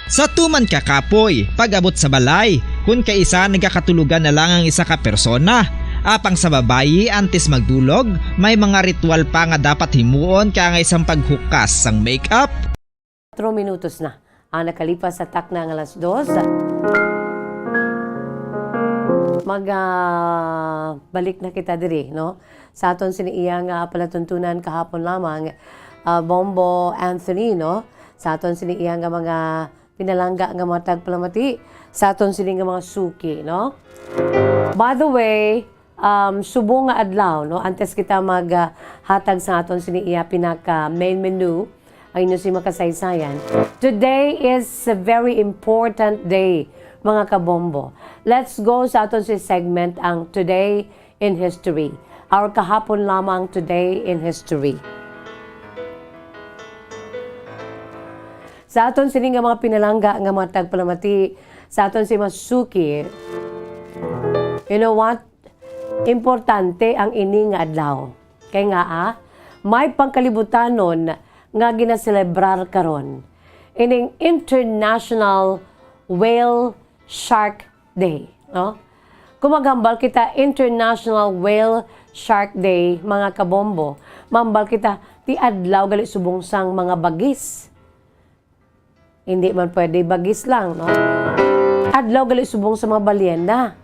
Sa tuman ka kapoy, pag-abot sa balay, kung kaisa nagkakatulugan na lang ang isa ka persona. Apang sa babayi, antes magdulog, may mga ritual pa nga dapat himuon kaya nga isang paghukas sang makeup. 4 minutos na ang nakalipas sa takna ng alas 2. Balik na kita diri, no? Sa aton siniiyang palatuntunan kahapon lamang, Bombo Anthony, no? Sa aton siniiyang mga pinalangga nga mga tagpalamati, sa aton sining mga suki, no? By the way, subo nga adlaw, no? Antes kita maghatag sa aton siniiya pinaka main menu, ang inyo si makasaysayan. Today is a very important day mga kabombo. Let's go sa aton si segment ang Today in History. Our kahapon lamang Today in History. Sa aton sini nga mga pinalangga nga mga tagpalamati, sa aton si Masuki, you know what? Importante ang ini nga adlaw. Kay nga may pangkalibutanon nga ginaselebrar karon. Ining International Whale Shark Day, no? Kumagambal kita International Whale Shark Day, mga kabombo. Mambal kita ti adlaw gali subong sang mga bagis. Hindi man pwede bagis lang, no? Adlaw gali subong sa mga balyena.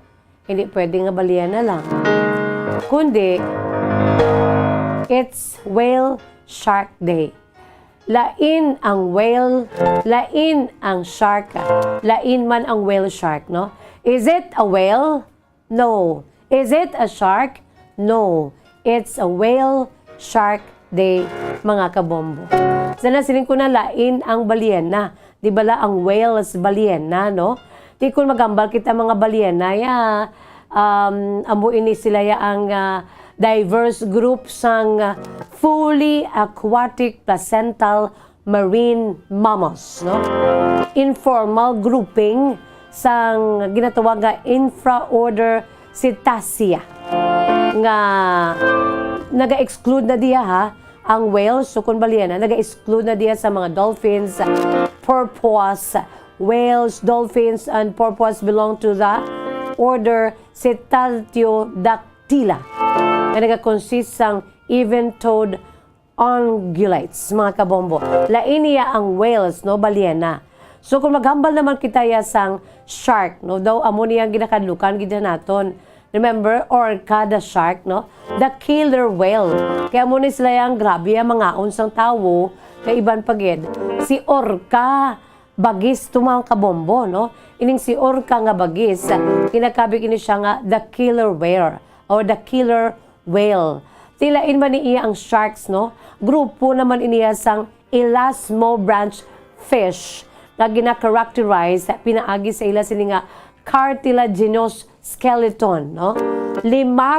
Hindi pwede nga balyena lang. Kundi it's Whale Shark Day. Lain ang whale, lain ang shark, lain man ang whale shark, no? Is it a whale? No. Is it a shark? No. It's a Whale Shark Day, mga kabombo. Sana siling ko na lain ang balyena. Di bala ang whales balyena, no? Di kung magambal kita mga balyena, amo ini sila ang diverse group sang fully aquatic placental marine mammals, no? Informal grouping sang ginatawag nga infraorder Cetacea nga naga-exclude na diya ang whales, so kung balyena, naga-exclude na diya sa mga dolphins, porpoise. Whales, dolphins, and porpoise belong to the order Cetathiodactyla na naga-consist sang even-toed ungulates, mga kabombo. Lain niya ang whales, no, balyena. So kung maghambal naman kita sang shark, no, daw amo niyang ginakadlukan gid naton. Remember, orca the shark, no? The killer whale. Kaya mo ni sila yung grabe ang mga unsang tawo kay iban pagid. Si orca bagis tumang kabombo, no? Ining si orca nga bagis, kinakabig ini siya nga the killer whale or the killer whale. Tilain man niya ang sharks, no? Grupo naman iniya sang elasmobranch fish na gina-characterize pinaagi sa ila sini nga cartilaginous skeleton, no? 5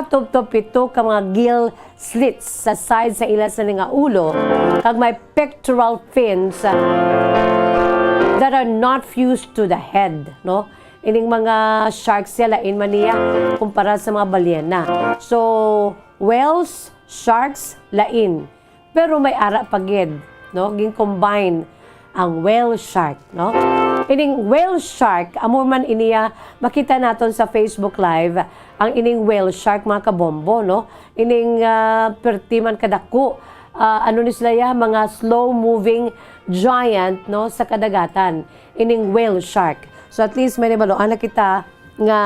to 7 ka mga gill slits sa side sa ila sa nga ulo, kag may pectoral fins that are not fused to the head, no? Ining mga sharks sila in maniya kumpara sa mga balyena. So, whales, sharks, lain. Pero may ara pagid, no? Gin-combine ang whale shark, no? Ining whale shark, amo man iniya, makita naton sa Facebook Live, ang ining whale shark, mga kabombo, no? Ining pertiman kadako, ano ni sila ya, mga slow-moving giant, no, sa kadagatan. Ining whale shark. So at least may nabaloan na kita nga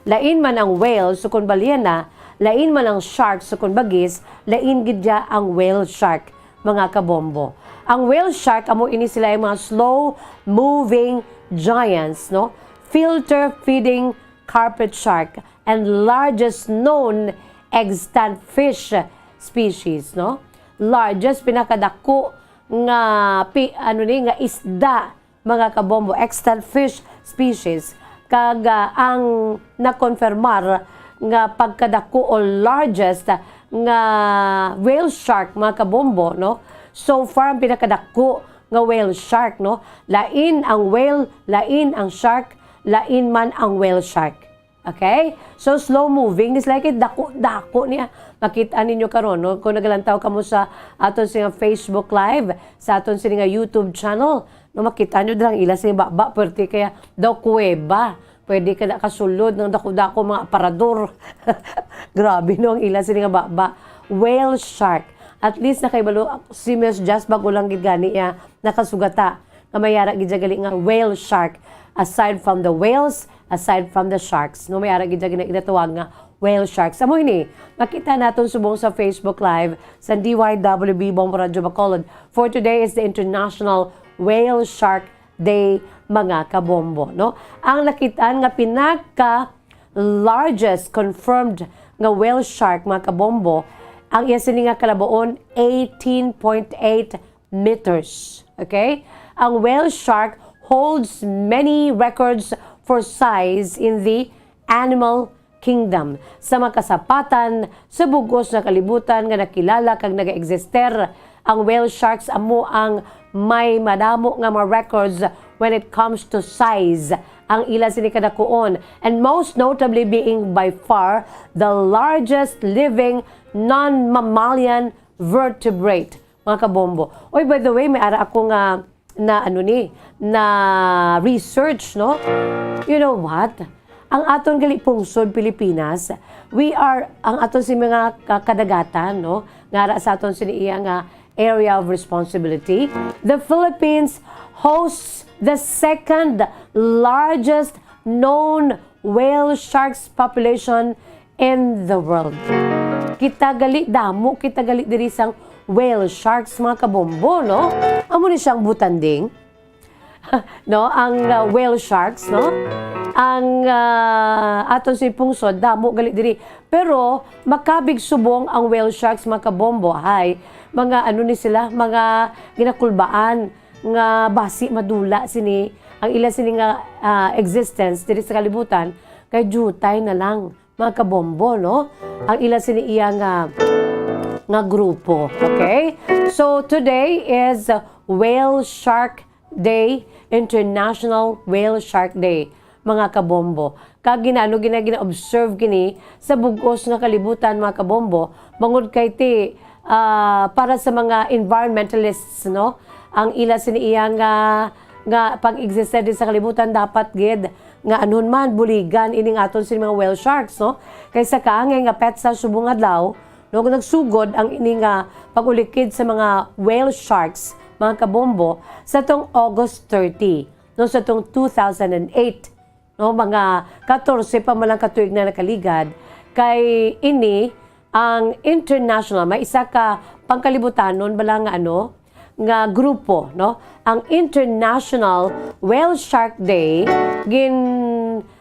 lain man ang whale, so kung balyena, lain man ang shark, so kung bagis, lain gidya ang whale shark, mga kabombo. Ang whale shark, amo ini sila yung mga slow-moving giants, no? Filter-feeding carpet shark and largest known extant fish species, no? Largest, pinakadako nga nga isda, mga kabombo, extant fish species. Kag ang nakonfirmar nga pagkadako o largest nga whale shark, mga kabombo, no? So far, ang pinakadako nga whale shark, no? Lain ang whale, lain ang shark, lain man ang whale shark. Okay? So, slow moving. It's like dako niya. Makita ninyo karon, no? Kung nagalantaw ka mo sa aton sa Facebook Live, sa aton sa YouTube channel, no, makita nyo dalang ila sa baba, pwede kaya daw kuweba. Pwede ka na kasulod ng dako-dako mga aparador. Grabe, no? Ang ila sa baba. Whale shark. At least nakaibalo si Miss Just bago lang gidgani niya nakasugata nga mayara gid gali nga whale shark aside from the whales, aside from the sharks, no, mayara gid ginatawag nga whale sharks. Amo ini makita naton subong sa Facebook Live sa DYWB Bombo Radio Bacolod. For today is the International Whale Shark Day, mga kabombo, no? Ang nakitaan nga pinaka largest confirmed nga whale shark, mga kabombo, ang iya sini nga kalabaon 18.8 meters. Okay? Ang whale shark holds many records for size in the animal kingdom. Sa makasapatan sa bugos na kalibutan nga nakilala kag naga-exister ang whale sharks amo ang may madamo nga mga records when it comes to size ang ila sini kadakuon, and most notably being by far the largest living non-mammalian vertebrate, mga kabombo. Oy, by the way, may ara ako nga na research, no? You know what? Ang aton gali pungsod Pilipinas, ang aton si mga kadagatan, no? Ngara sa aton siniya nga area of responsibility. The Philippines hosts the second largest known whale sharks population in the world. Kita gali diri sang whale sharks, mga kabombo, no? Amo ni siyang butanding. No, ang whale sharks, no? Ang aton si pungsod damo gali diri. Pero makabig subong ang whale sharks, mga kabombo, hay mga ni sila, mga ginakulbaan nga basi madula sini ang ila sini nga existence diri sa kalibutan kay jutay na lang, mga kabombo, no? Ang ila sini iya nga grupo. Okay? So today is Whale Shark Day, International Whale Shark Day, mga kabombo. Kag gina-observe gini sa bugos nga kalibutan, mga kabombo, mangod kay ti para sa mga environmentalists, no? Ang ila siniya nga pag-exist din sa kalibutan dapat gid nga anon man buligan ining aton sin mga whale sharks, no? Kaysa kaangay nga pet sa subong adlaw, no, nagsugod ang ini nga pag-ulikid sa mga whale sharks, mga kabombo, sa tong August 30, no, sa tong 2008, no, mga 14 pa man lang katuig na nakaligad, kay ini ang international, may isa ka pangkalibutanon bala nga nga grupo, no, ang International Whale Shark Day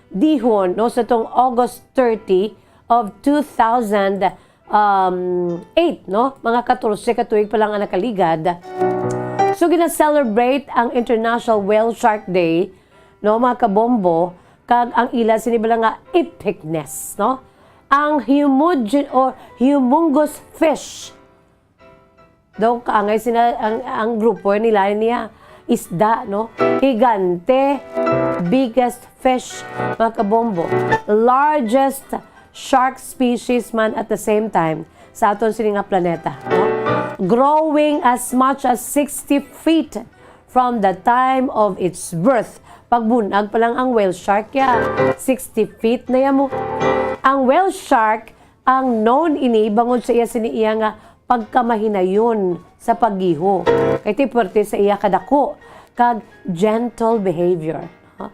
dihon, no, sa tong August 30 of 2008, no, mga 14 katuig pa lang ang nakaligad. So gina-celebrate ang International Whale Shark Day, no, mga kabombo, kag ang ila sinibala nga epicness, no, ang humongous fish. Daw kaangay sila ang grupo nila niya isda, no, higante, biggest fish, mga kabombo, largest shark species man at the same time sa aton sini nga planeta, no? Growing as much as 60 feet from the time of its birth. Pagbunag pa lang ang whale shark ya, 60 feet na yan mo. Ang whale shark, ang known ini, bangod sa iya siniiya nga pagkamahinayon sa paggiho. Kaya tiperte sa iya kadako, kag gentle behavior. No?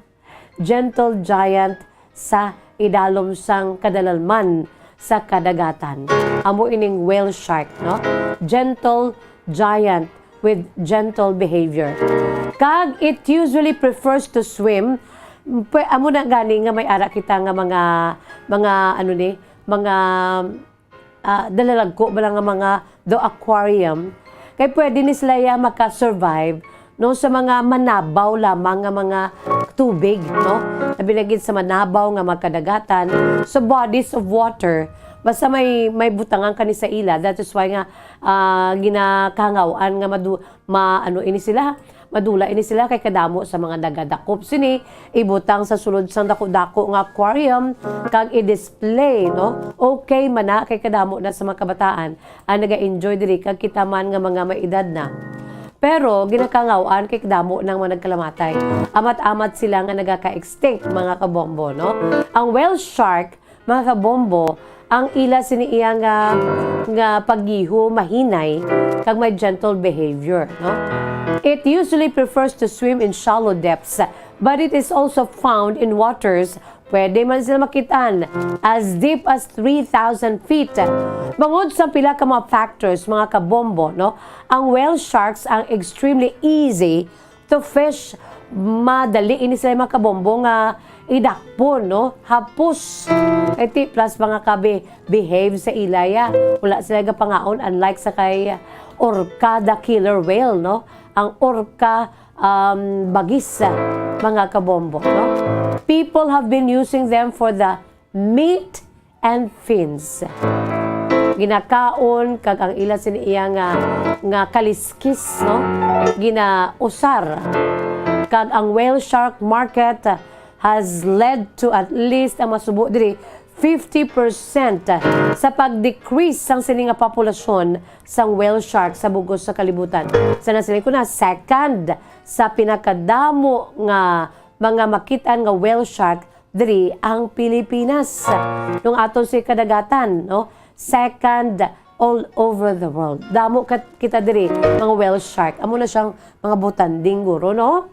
Gentle giant sa idalom sang kadalalman sa kadagatan. Amo ining whale shark, no? Gentle giant with gentle behavior. Kag it usually prefers to swim. Amo na gani nga may ara kita nga mga dalalagko bala nga mga do aquarium. Kay pwede ni sila ya maka-survive, no, sa mga manabaw lamang nga mga tubig, no? Nabilagid sa manabaw nga makadagatan, sa bodies of water, basta may butangan kani sa ila. That is why nga ginakangawaan nga madula ini sila kay kadamo sa mga dagadakop sini ibutang sa sulod sang dako-dako nga aquarium kag i-display, no? Okay man na kay kadamo na sa mga kabataan ang naga-enjoy diri kag kita man nga mga maedad na. Pero ginakangawaan kay kadamo nang mga nagkalamatay. Amat-amat sila nga nagaka-extinct, mga kabombo, no? Ang whale shark, mga kabombo, ang ila siniiya nga paggiho mahinay kag may gentle behavior, no? It usually prefers to swim in shallow depths, but it is also found in waters pwede man sila makitaan as deep as 3,000 feet. Bangod sa pila ka mga factors, mga kabombo, no? Ang whale sharks ang extremely easy to fish. Madali ini sila mga kabombo nga idakpon, no? Hapos. Iti plus mga behave sa ilaya. Wala sila ga pangaon unlike sa kay orca the killer whale, no? Ang orca bagis, mga kabombo, no? People have been using them for the meat and fins. Ginakaon kag ang ila siniya nga kaliskis, no? Ginausar. Kag ang whale shark market has led to at least ang masubo diri 50% sa pag-decrease sang sini nga populasyon sang whale shark sa bugos sa kalibutan. Sa nasilay ko na, second sa pinakadamo nga mga makitaan nga whale shark diri ang Pilipinas. Nung aton si kadagatan, no? Second all over the world. Damo kita diri mga whale shark. Amo na siyang mga butanding guro, no?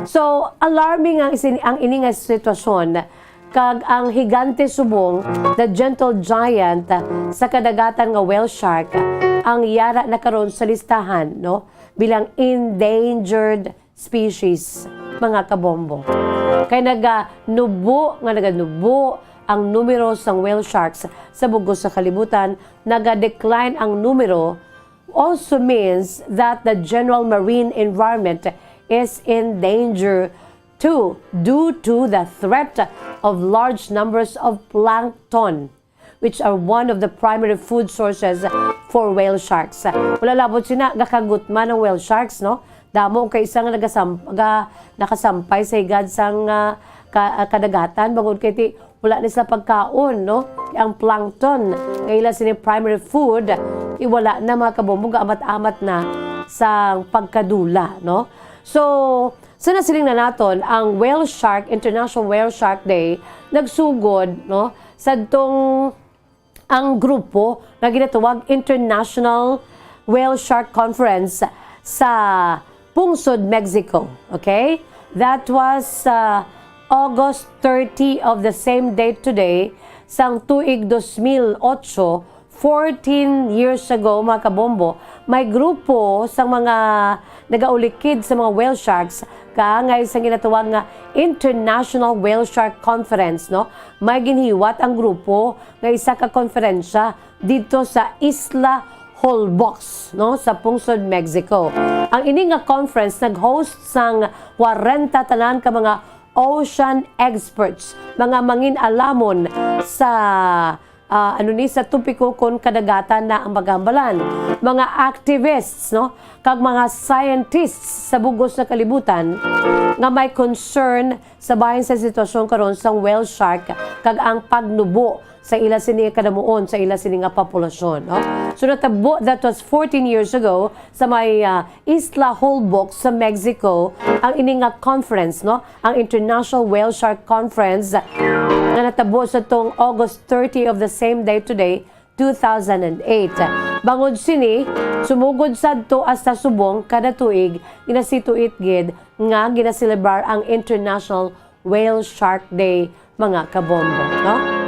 So, alarming ang ini nga sitwasyon kag ang higante subong, the gentle giant sa kadagatan nga whale shark ang yara na karon sa listahan, no? Bilang endangered species, mga kabombo. Kay naganubo ang numero sang whale sharks sa bugos sa kalibutan, naga-decline ang numero also means that the general marine environment is in danger too, due to the threat of large numbers of plankton, which are one of the primary food sources for whale sharks. Wala labot sina gakagutman ng whale sharks, no? Damo kay isang nakasampay sa higad sang kadagatan bangod kay ti wala ni sa pagkaon, no? Ang plankton ngayon sini primary food, iwala na mga kabombo, amat-amat na sa pagkadula, no? So, sinasiling na naton ang Whale Shark, International Whale Shark Day, nagsugod, no? Sa tong ang grupo na ginatawag International Whale Shark Conference sa Pungsod, Mexico. Okay? That was August 30 of the same date today, sang tuig 2008, 14 years ago, mga kabombo, may grupo sa mga nagaulikid sa mga whale sharks kaangay sa ginatawag nga International Whale Shark Conference, no? May ginhiwat ang grupo nga isa ka konferensya dito sa Isla Holbox, no, sa Pungsod, Mexico. Ang ini nga conference nag-host sang 40 tanan ka mga ocean experts, mga mangin-alamon sa sa tupiko kon kadagatan na ang magambalan, mga activists, no, kag mga scientists sa bugos na kalibutan nga may concern sa bahin sa sitwasyon karon sa whale shark kag ang pagnubo sa ila sini kadamuon sa ila sini nga populasyon, no? So natabo, that was 14 years ago sa may Isla Holbox sa Mexico ang ini nga conference, no, ang International Whale Shark Conference na natabo sa tong August 30 of the same day today, 2008. Bangod sini, sumugod sadto hasta subong kada tuig ginasituit gid nga ginaselebrar ang International Whale Shark Day, mga kabombo, no?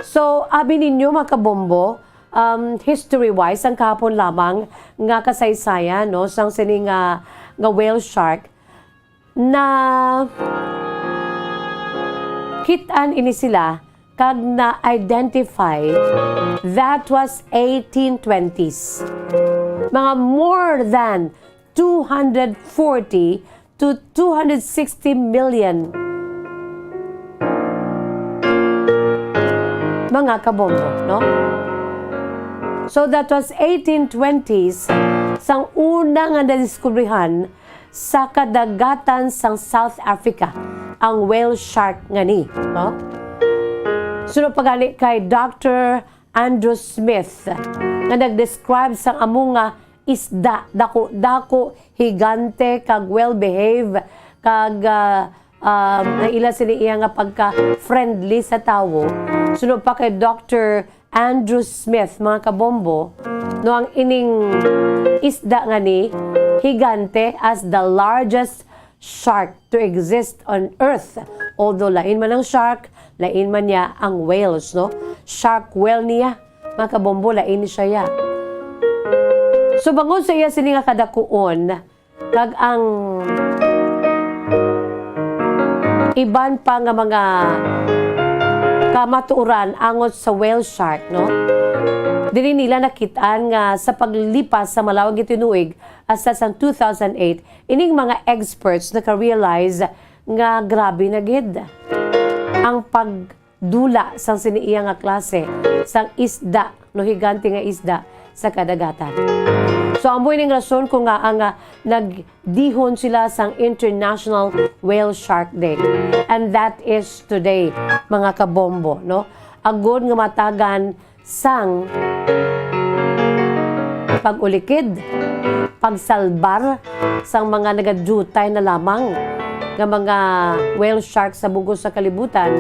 So, abi ninyo mga kabombo, history-wise, ang kahapon lamang nga kasaysayan, no, sang sini nga whale shark na kitaan ini sila kag na-identify that was 1820s. Mga more than 240 to 260 million mga kabombo, no? So that was 1820s sang una nga nadiskubrihan sa kadagatan sang South Africa ang whale shark nga ni, no? Sunod pagali kay Dr. Andrew Smith nga nag-describe sang amo nga isda, dako, higante, kag well-behave, kag naila sila iya nga pagka-friendly sa tawo. Sunod pa kay Dr. Andrew Smith, mga kabombo, no, ang ining isda nga ni higante as the largest shark to exist on Earth. Although lain man ang shark, lain man niya ang whales, no? Shark whale niya, mga kabombo, lain ni siya ya. So bangod sa iya sini nga kadakuon, kag ang iban pa nga mga kamatuoran angot sa whale shark, no? Dili nila nakitaan nga sa paglipas sa malawag itinuig hasta sa 2008, ining mga experts naka-realize nga grabe na gid ang pagdula sang siniiya nga klase sang isda, no higante nga isda sa kadagatan. So amboy ning rason kung nga ang nagdihon sila sang International Whale Shark Day. And that is today, mga kabombo, no? Agod nga matagan sang pag-ulikid, pagsalbar sang mga nagadutay na lamang nga mga whale shark sa bugos sa kalibutan.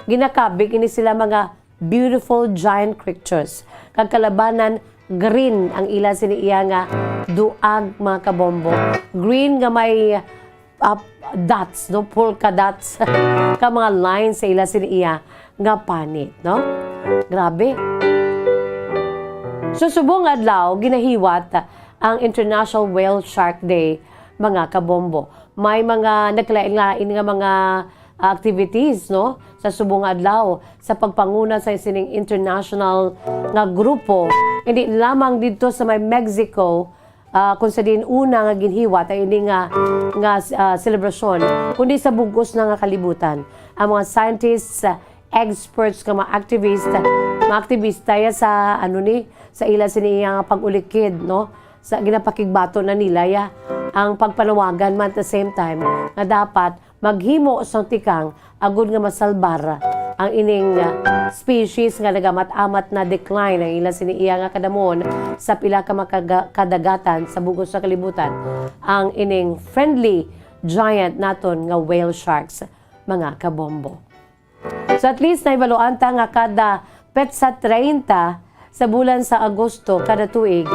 Ginakabig ini sila mga beautiful giant creatures. Kagkalabanan, green ang ila siniiya nga duag, mga kabombo. Green nga may dots, no? Polka dots. Ka mga lines sa ila siniiya nga panit, no? Grabe. So subong adlaw ginahiwat ang International Whale Shark Day, mga kabombo. May mga naglain-lain nga mga activities, no, sa subong adlaw sa pagpanguna sa sining international nga grupo. Hindi lamang dito sa may Mexico, kung sa din una nga ginhiwat ay hindi nga selebrasyon, kundi sa bugos na nga kalibutan. Ang mga scientists, experts, mga aktivista ya sa sa ila siniya nga pag-ulikid, no, sa ginapakigbato na nila ya ang pagpanawagan man at the same time nga dapat maghimo sa tikang agud nga masalbar ang ining species nga nagamat-amat na decline ang ila siniya nga kadamon sa pila ka kadagatan sa bugos sa kalibutan, ang ining friendly giant naton nga whale sharks, mga kabombo. So at least naibaluan ta nga kada petsa 30 sa bulan sa Agosto kada tuig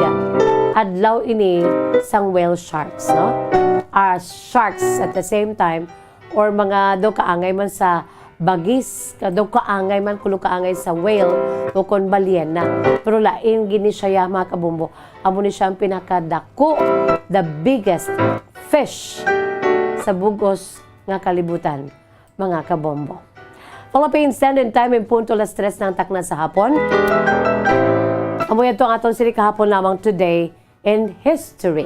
adlaw ini sang whale sharks, no? Sharks at the same time, or mga daw kaangay man sa bagis, daw kaangay man kulo kaangay sa whale o kon balyena. Pero lain gini siya, mga kabombo. Amo ni siya ang pinakadako, the biggest fish sa bugos nga kalibutan, mga kabombo. Philippine Standard Time in punto 3:00 ng takna sa hapon. Amo ito ang aton sini kahapon lamang today in history.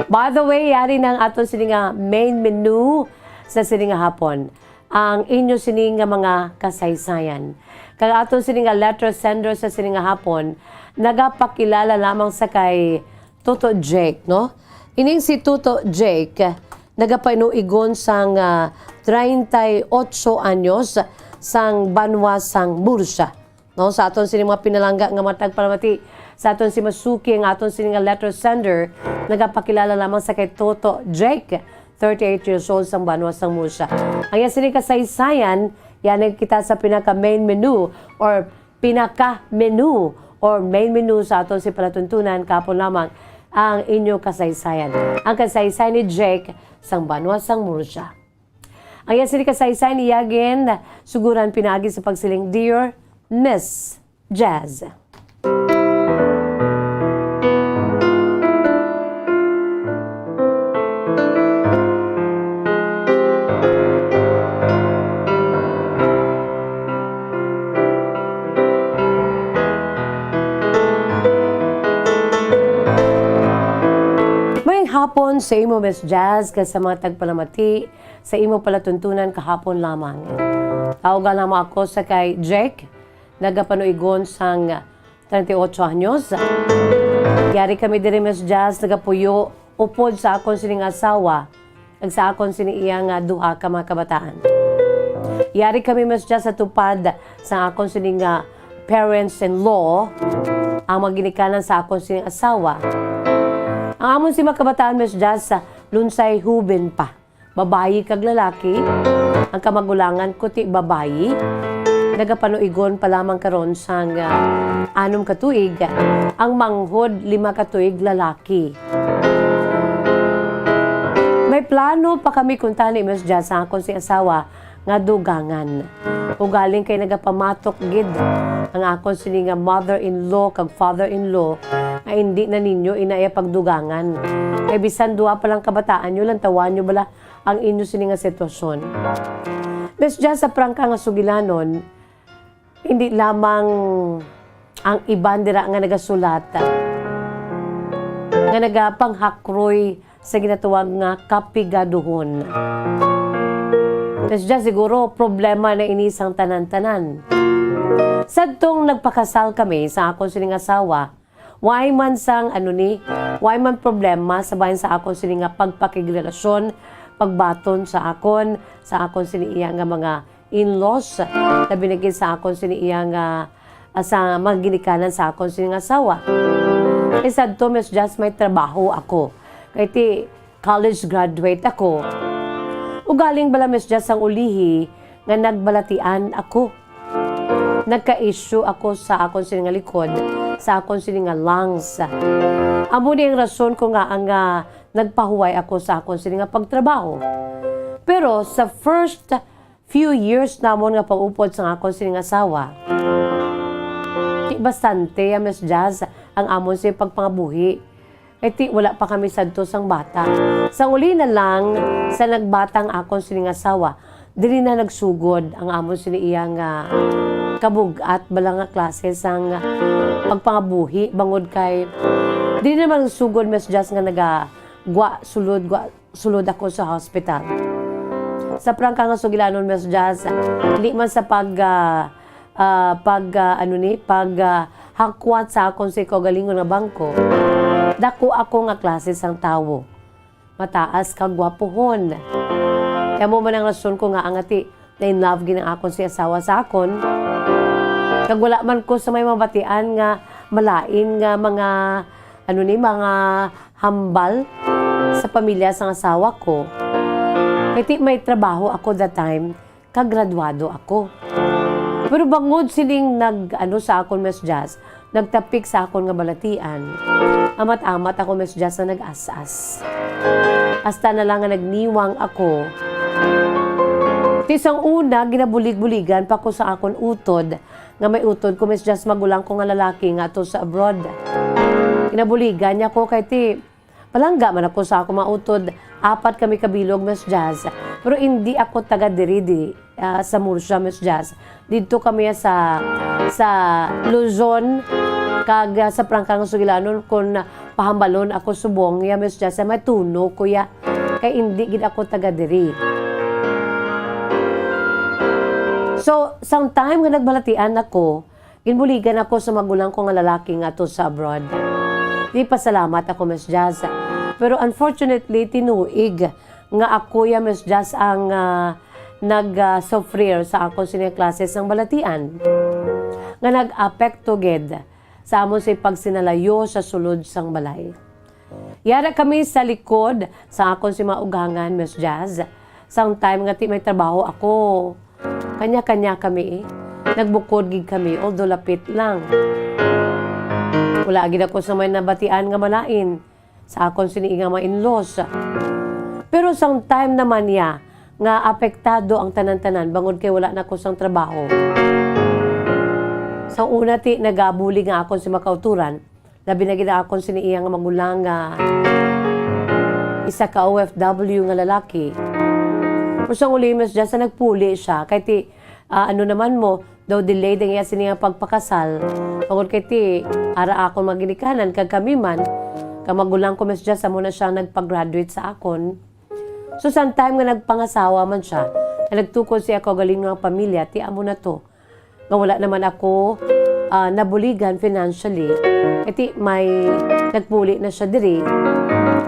By the way, yari ng aton sini nga main menu sa sini nga hapon. Ang inyo sini nga mga kasaysayan. Kag aton sini nga letter sender sa sini nga hapon, nagapakilala lamang sa kay Toto Jake, no? Ining si Toto Jake, nagapainuigon sang 38 anyos sang banwa sang Bursa. No, sa aton sini mga pinalangga nga matag palamati, sa aton si Masuki ang aton sini nga letter sender, nagapakilala lamang sa kay Toto Jake, 38 years old sang banwa sang Bursa. Ang yan sini kasaysayan, yan kita sa pinaka main menu or main menu sa aton si palatuntunan kapon lamang ang inyo kasaysayan. Ang kasaysayan ni Jake sang banwa sang Murcia. Ang yan sini kasaysayan ni Yagin, suguran pinagi sa pagsiling Dear Miss Jazz. Hapon sa imo Miss Jazz ka sa mga tagpalamati sa imo palatuntunan kahapon lamang. Tawagan lamang ako sa kay Jake, nagapanuigon sang 38 anyos. Yari kami diri Miss Jazz, nagapuyo upod sa akon sining asawa ag sa akon sini iya nga duha ka mga kabataan. Yari kami Miss Jazz sa tupad sa akon sining parents-in-law ang maginikanan sa akon sining asawa. Ang amon si makabataan Miss Jazz sa lunsay huben pa. Babayi kag lalaki. Ang kamagulangan ko ti babayi. Nagapanuigon pa lamang karon sang 6 katuig. Ang manghod 5 katuig lalaki. May plano pa kami kuntani Miss Jazz sa akon si asawa nga dugangan. Ugaling kay nagapamatok gid ang akon sini nga mother-in-law kag father-in-law ay hindi na ninyo inaya pagdugangan. Kay bisan duha pa lang kabataan nyo lang tawan nyo bala ang inyo sini nga sitwasyon. Miss Jazz, sa prangka nga sugilanon, hindi lamang ang iban dira nga nagasulat nga nagapanghakroy sa ginatuwag nga kapigaduhon. Mas dyan siguro problema na inisang tanan-tanan. Sadtong nagpakasal kami sa akong sining asawa, why man problema sa bahin sa akong sining nga pagpakigrelasyon, pagbaton sa akong siniya nga mga in-laws na binigay sa akong siniya nga sa mga ginikanan sa akong sining asawa. Isa to, Miss Jazz, may trabaho ako. Kaya college graduate ako. Ugaling bala, Miss Jazz, ang ulihi nga nagbalatian ako. Nagka-issue ako sa akong sining likod, sa akong sining lungs. Amo ni ang rason ko nga ang nagpahuway ako sa akong sining pagtrabaho. Pero sa first few years namon nga pag-upod sa akong sining asawa, bastante, Miss Jazz, ang amon sa pagpangabuhi. Wala pa kami sadto sang bata. Sa uli na lang, sa nagbatang akong sining asawa, dili na nagsugod ang amon siniya nga kabugat bala nga klase sang pagpangabuhi bangod kay dili naman nagsugod, Miss Jazz, nga sulod ako sa hospital. Sa prangka nga sugilanon, Miss Jazz, hindi man sa hakwat sa akong si kagalingon nga bangko, dako ako nga klase sang tawo. Mataas kag gwapohon. Kaya mo man ang rason ko nga angati na in love ginang akong si asawa sa akon. Kag wala man ko sa may mabatian nga malain nga mga mga hambal sa pamilya sang asawa ko. Kaya may trabaho ako that time, kag graduado ako. Pero bangod siling sa akon, Miss Jazz, nagtapik sa akon nga balatian. Amat-amat ako, Miss Jazz, na nag-asas. Hasta na lang nga nagniwang ako. Tisang una, ginabulig-buligan pa ko sa akon utod. Nga may utod ko, Miss Jazz, magulang ko nga lalaki nga to sa abroad. Ginabuligan niya ko kay palangga man ako sa akong mga utod. 4 kami kabilog, Miss Jazz. Pero hindi ako taga-diri sa Murcia, Miss Jazz. Dito kami sa Luzon, kag sa prangkang sugilanon kung pahambalon ako subong, Miss Jazz, may tuno kuya. Kaya hindi gid ako taga-diri. So, sometime nga nagbalatian ako, ginbuligan ako sa magulang ko nga lalaki nga to sa abroad. Di pasalamat ako, Miss Jazz. Pero unfortunately, tinuig nga ako, Miss Jazz, ang nag-suffer sa akong siniklases ng balatian. Nga nag-apekto ged sa amon sa pagsinalayo sa sulod sang balay. Yara kami sa likod sa akong si maugangan, Miss Jazz. Sometime nga may trabaho ako. Kanya-kanya kami. Nagbukod gid kami, although lapit lang. Wala gid ako sa may nabatian nga malain sa akong siniinga mga in-laws. Pero sometime naman niya nga apektado ang tanan-tanan bangod kay wala na ko sang trabaho. Sa una nagabuli nga akong si makauturan, labi na gid akong siniiya nga magulang nga isa ka OFW nga lalaki. Pero sa uli, Miss Jazz, nagpuli siya. Kaya naman mo, daw delayed ang iya siniya pagpakasal. Bangod kay ara akong maginikanan, kag kami man, kamagulang ko, Miss Jazz, amo na siya nagpag-graduate sa akon. So, sometime nga nagpangasawa man siya, na nagtukod siya ako galing ng pamilya, amo na to. Nga wala naman ako nabuligan financially. Kaya may nagpuli na siya diri.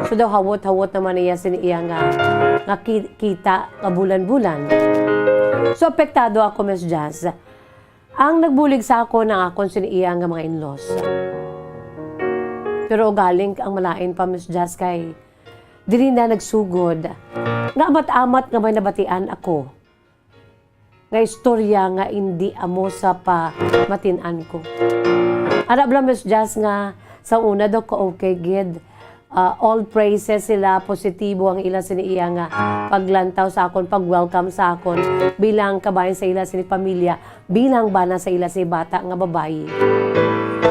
So daw hawot-hawot naman niya siniya nga kita nga bulan-bulan. So apektado ako, Miss Jazz. Ang nagbulig sa ako ng akong siniya nga mga in-laws. Pero galing ang malain pa, Miss Jazz, kay dili na nagsugod. Nga amat-amat nga may nabatian ako. Nga istorya nga hindi amo sa pa matinan ko. Arab lang, Miss Jazz, nga sa una daw ko okay gid. All praises sila, positibo ang ila siniya nga paglantaw sa akon, pag-welcome sa akon, bilang kabayan sa ila sini pamilya, bilang bana sa ila si bata nga babayi.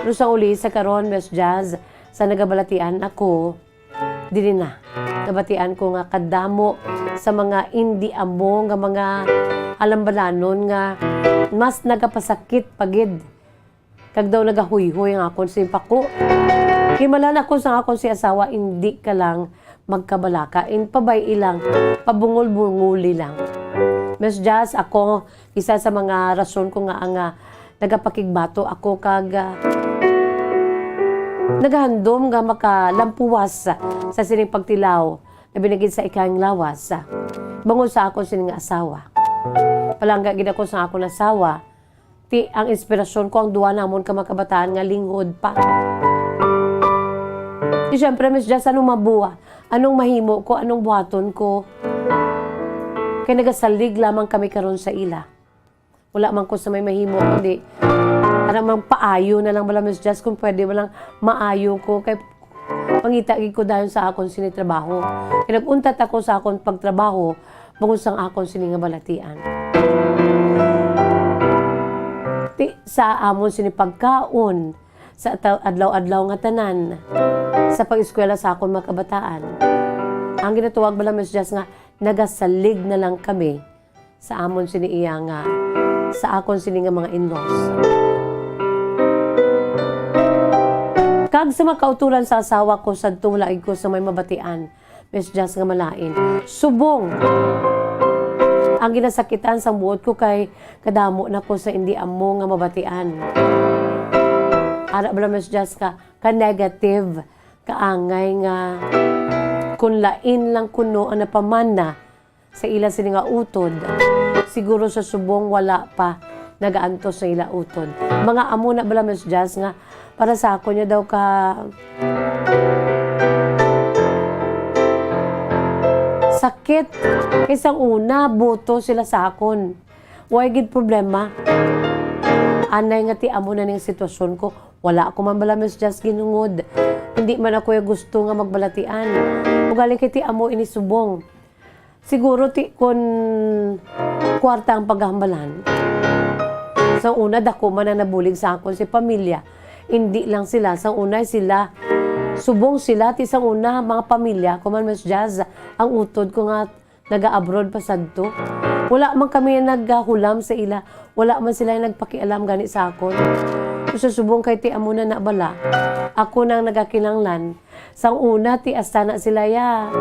Pero sa uli, sa karon, Miss Jazz, sa nagabalatian ako, dili na. Nabatian ko nga kadamo sa mga hindi amo nga mga alambalanon nga mas nagapasakit pagid. Kag daw nagahuyhoy ang akon sa impako. Kaya malala ko sa akon si asawa, hindi ka lang magkabalaka. In pabay ilang, pabungol-bunguli lang. Miss Jazz, ako, isa sa mga rason ko nga ang nagapakigbato ako kag naghandom nga makalampuwas sa sining pagtilaw na binigid sa ikang lawas. Bangon sa ako sining asawa. Palangga gid ako sa akong asawa. Ti ang inspirasyon ko ang duwa namon ka makabataan nga linghod pa. Di syempre, Miss Jazz, anong mabuha? Anong mahimo ko? Anong buhaton ko? Kaya nagasalig lamang kami karon sa ila. Wala man ko sa may mahimo, kundi ano mang paayo na lang bala, Miss Jazz, kung pwede walang maayo ko. Kaya pangitagig ko dahil sa akong sinitrabaho. Kaya naguntat ako sa akong pagtrabaho, bangon sang akong siningabalatian. Sa amon sinipagkaon, sa adlaw-adlaw nga tanan, sa pag-eskwela sa akong mga kabataan. Ang ginatuwag bala, Miss Jazz, nga nagasalig na lang kami sa amon siniiya nga, sa akon sini nga mga in-laws. Kag sa makauturan sa asawa ko, sa tulaig ko sa may mabatian, Miss Jazz, nga malain. Subong! Ang ginasakitan sa buot ko kay kadamo na ko sa hindi amo nga mabatian. Ara bala, Miss Jazz, ka negative, kaangay nga kung lain lang kuno ang napamana sa ila sini nga utod, siguro sa subong wala pa nagaantos sa ila utod. Mga amo na bala, Miss Jazz, nga para sa ako niya daw ka sakit. Kaysa una, boto sila sa akon. Why gid problema? Anay nga ti amo na ning sitwasyon ko. Wala ako man bala, Miss Jazz, ginungod. Hindi man ako yung gusto nga magbalatian. Ugaling kay ti amo inisubong. Siguro ti kon kwarta ang paghambalan. Sa una, dako man na nabulig sa akon si pamilya. Hindi lang sila. Sa una, sila subong sila, ti sang una, mga pamilya, kuman, Miss Jazz, ang utod ko nga naga-abroad pa sadto. Wala man kami naghulam sa ila. Wala man sila nagpakialam gani sa akon. So, subong kay ti amo na nabala. Ako nang nagakinanglan. Sang una, ti astana sila ya.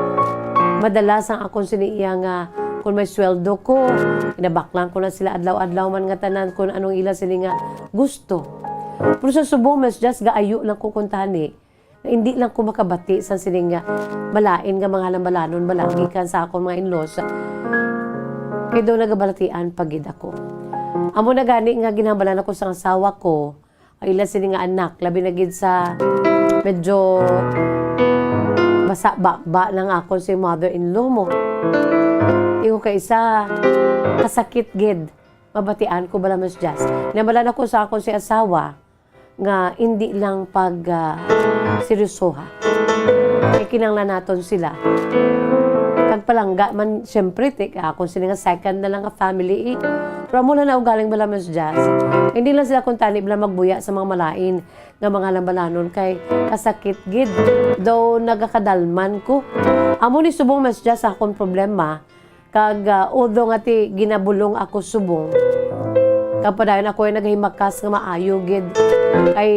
Madalas ang akong siniiya nga kung may sweldo ko, inabaklan ko na sila adlaw-adlaw man nga tanan kung anong ila sila nga gusto. Pero sa subong, Miss Jazz, gaayo lang ko kuntani. Hindi lang ko makabati sa sining malain nga mga lambalanon malagikan sa akong mga in-laws. Kaya daw nagabalatian pagid ako. Amo na gani nga ginambalan ako sa asawa ko, ay ilan sining nga anak, labi na gid sa medyo basa-ba lang ako si mother-in-law mo. Iho ka isa, kasakit gid. Mabatian ko bala, Miss Jazz. Nambalan ako sa akong si asawa, nga hindi lang pag seryosoha. Kaya kinanglan naton sila. Kag palangga man, syempre, kung sila nga second na lang nga family Pero mula na ugaling bala, Miss Jazz. Hindi lang sila kuntani bala magbuya sa mga malain nga mga lambalanon kay kasakit gid. Though nagakadalman ko. Amo ni subong, Miss Jazz, akong problema. Kag although nga ti ginabulong ako subong. Kapadayon ako ay naghimakas nga maayo gid. Ay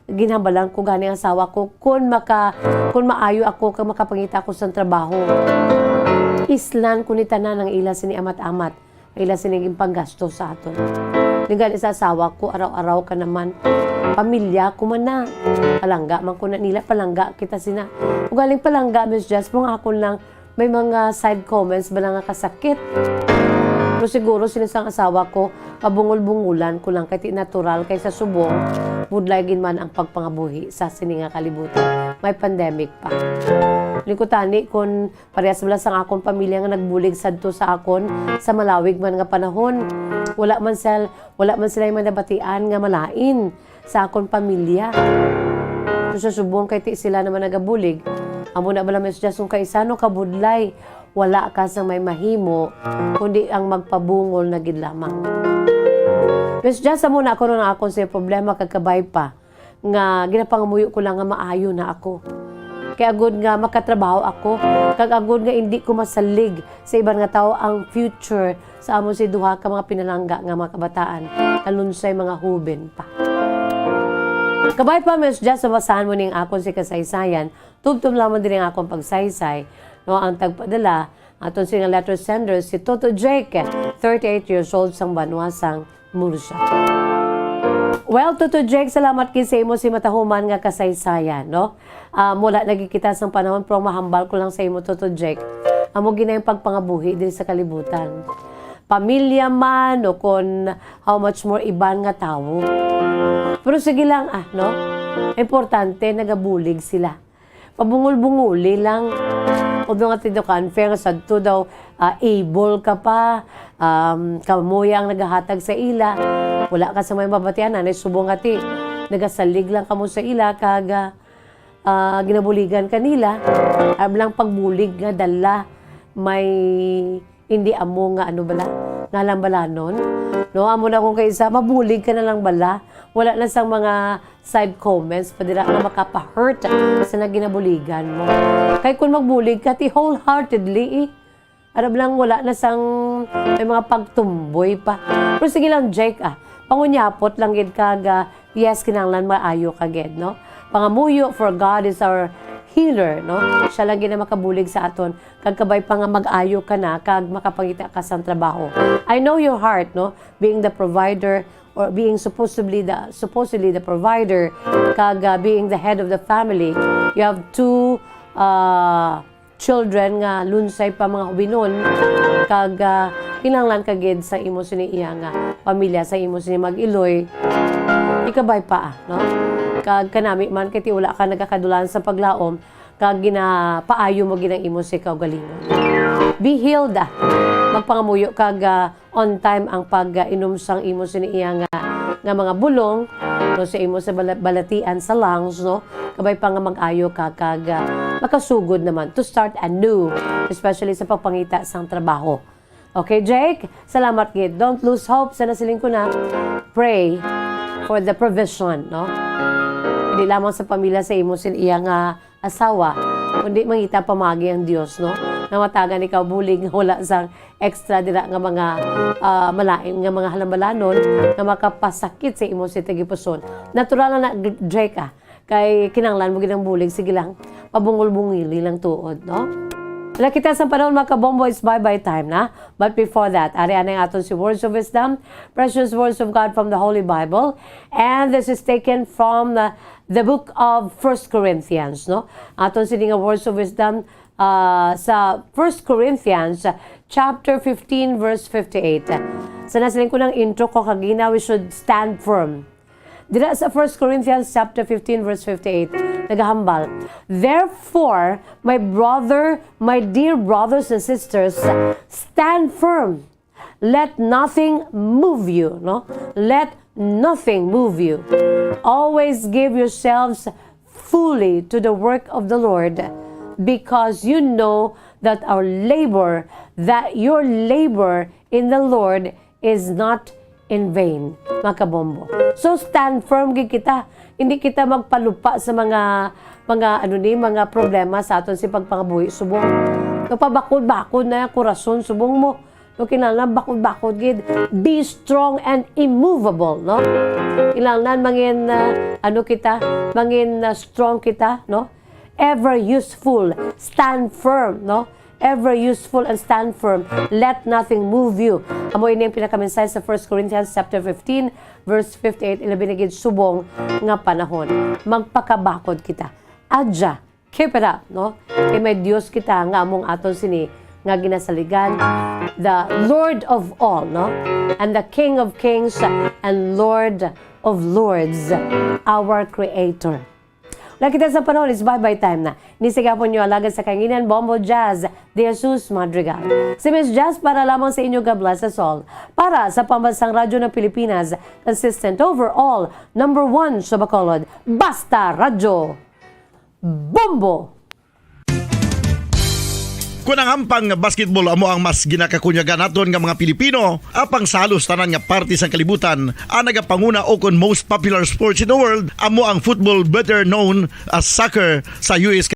ginhambalan ko gani ang asawa ko kung maayo ako kung makapangita ako sa trabaho. Islan ko ni tanan ng ila sini amat-amat. Ila siniging panggasto sa aton. Dengan isa asawa ko araw-araw ka naman. Pamilya ko man na. Palangga man ko na nila, palangga kita sina. Ugaling palangga, Miss Jazz, mga ako lang may mga side comments ba nga kasakit. Pero siguro sinisang asawa ko, pabungol-bungulan ko lang kaya natural kaysa subong, budlaygin man ang pagpangabuhi sa sininga kalibutan. May pandemic pa. Likutani kung parehas bala sang akong pamilya nga nagbulig sadto sa akon sa malawig man nga panahon. Wala man sila yung manabatian nga malain sa akong pamilya. So subong kay ti sila naman nagabulig. Amo na bala, Miss Jazz, kung kaisano kabudlay, wala ka sa may mahimo, kundi ang magpabungol na gid lamang. Miss Jazz, amo na ako na akong sa problema kagkabay pa, nga ginapangamuyo ko lang nga maayo na ako. Kaya agud nga makatrabaho ako, kag agud nga hindi ko masalig sa ibang nga tao ang future sa amo si duha ka mga pinalangga nga mga kabataan, kalunsay mga huben pa. Kabay pa, Miss Jazz, sa basahan mo ning akon si kasaysayan, Tubtum lamang din ang akong pagsaysay. No, ang tagpadala, aton silang letter sender, si Toto Jake, 38 years old, sang Banwasang Murcia. Well, Toto Jake, salamat kay sa imo si matahuman nga kasaysayan, no? Mula nagkikita sa panahon, pero mahambal ko lang sa imo, Toto Jake. Amo ginayang pagpangabuhi din sa kalibutan. Pamilya man, o kung how much more iban nga tawo. Pero sige lang, no? Importante, nagabulig sila. Pabungol-bunguli lang. Although nga tido ka, unfair nga sadto daw, able ka pa, kamuya ang nagahatag sa ila, wala ka sa may mabatian, subong ati, nagasalig lang ka mo sa ila, kaga ginabuligan kanila, lang pagbulig nga dala, may hindi amo nga ano bala, nga lang bala nun. No, amo na kung kaisa, mabulig ka na lang bala, wala na sang mga side comments, padira na makapa-hurt sa naginabuligan mo. Kaya kung magbulig ka, ti wholeheartedly, arab lang wala na sang may mga pagtumboy pa. Pero sige lang, Jake, pangunyapot lang gid kaga, yes, kinanglan maayo kagid, no? Pangamuyo, for God is our healer, no? Siya lang gina makabulig sa aton. Kag kabay pa nga mag-ayo ka na, kag makapangita ka sa trabaho. I know your heart, no? Being the provider, or being supposedly the provider, kag being the head of the family, you have two children nga lunsay pa mga hubinon, kag kinanglan kagid sa imo sini iya nga pamilya, sa imo sini mag-iloy, ikabay pa, no? Kag kanami man kay ti wala ka nagakadulan sa paglaom, kag ginapaayo mo ginang imo si kaugalingon. Be healed, magpangamuyo kag on time ang pag-inom sang imo sini iya nga mga bulong, no, sa imo sa balatian sa lungs, no, kabay pa nga mag-ayo ka kag makasugod naman to start anew, especially sa pagpangita sang trabaho. Okay, Jake? Salamat gid. Don't lose hope. Sa nasiling ko na, pray for the provision, no? Hindi lamang sa pamilya sa imo sin iya nga asawa, kundi mangita pamagi ang Dios, no? Namatagan ikaw bulig nga wala sang extra dira nga mga malain nga mga halambalanon nga makapasakit sa imo si tagipuson. Natural na Drake, kay kinanglan mo ginang bulig, sige lang, pabungol-bungili lang tuod, no? Wala kita sa panahon mga kabombo, it's bye-bye time na. But before that, ariyan ang aton si Words of Wisdom, precious words of God from the Holy Bible. And this is taken from the book of 1 Corinthians, no? Aton sininga Words of Wisdom sa 1 Corinthians chapter 15 verse 58. Sa nasiling ko ng intro ko kagina, we should stand firm. Dira sa 1 Corinthians chapter 15 verse 58, nagahambal. Therefore, my dear brothers and sisters, stand firm. Let nothing move you, no? Let nothing move you. Always give yourselves fully to the work of the Lord, because you know that your labor in the Lord is not in vain, mga kabombo. So stand firm gid kita. Hindi kita magpalupa sa mga problema sa aton si pagpangabuhi subong. No pabakod-bakod na kurason subong mo. No kinahanglan bakod-bakod gid. Be strong and immovable, no? Kinahanglan mangin strong kita, no? Ever useful, stand firm, no? Ever useful and stand firm. Let nothing move you. Amo ini ang pinakamensahe sa 1 Corinthians chapter 15 verse 58, ilabinigid subong nga panahon. Magpakabakod kita. Adya, keep it up, no? Kay may Dios kita nga among aton sini nga ginasaligan, the Lord of all, no? And the King of kings and Lord of lords, our Creator. Nakita sa panahon, is bye-bye time na. Nisigapon nyo alagad sa kanginan, Bombo Jazz, De Jesus Madrigal. Si Miss Jazz para lamang sa inyo, God bless us all. Para sa Pambansang Radyo ng Pilipinas, consistent overall, number 1 sa Bacolod, Basta Radyo Bombo! Kung ang ampang basketball amo ang mas ginakakunyagan naton nga mga Pilipino, apang salos tanan nga parte sang kalibutan, ang nagapanguna o kon most popular sports in the world, amo ang football, better known as soccer sa US.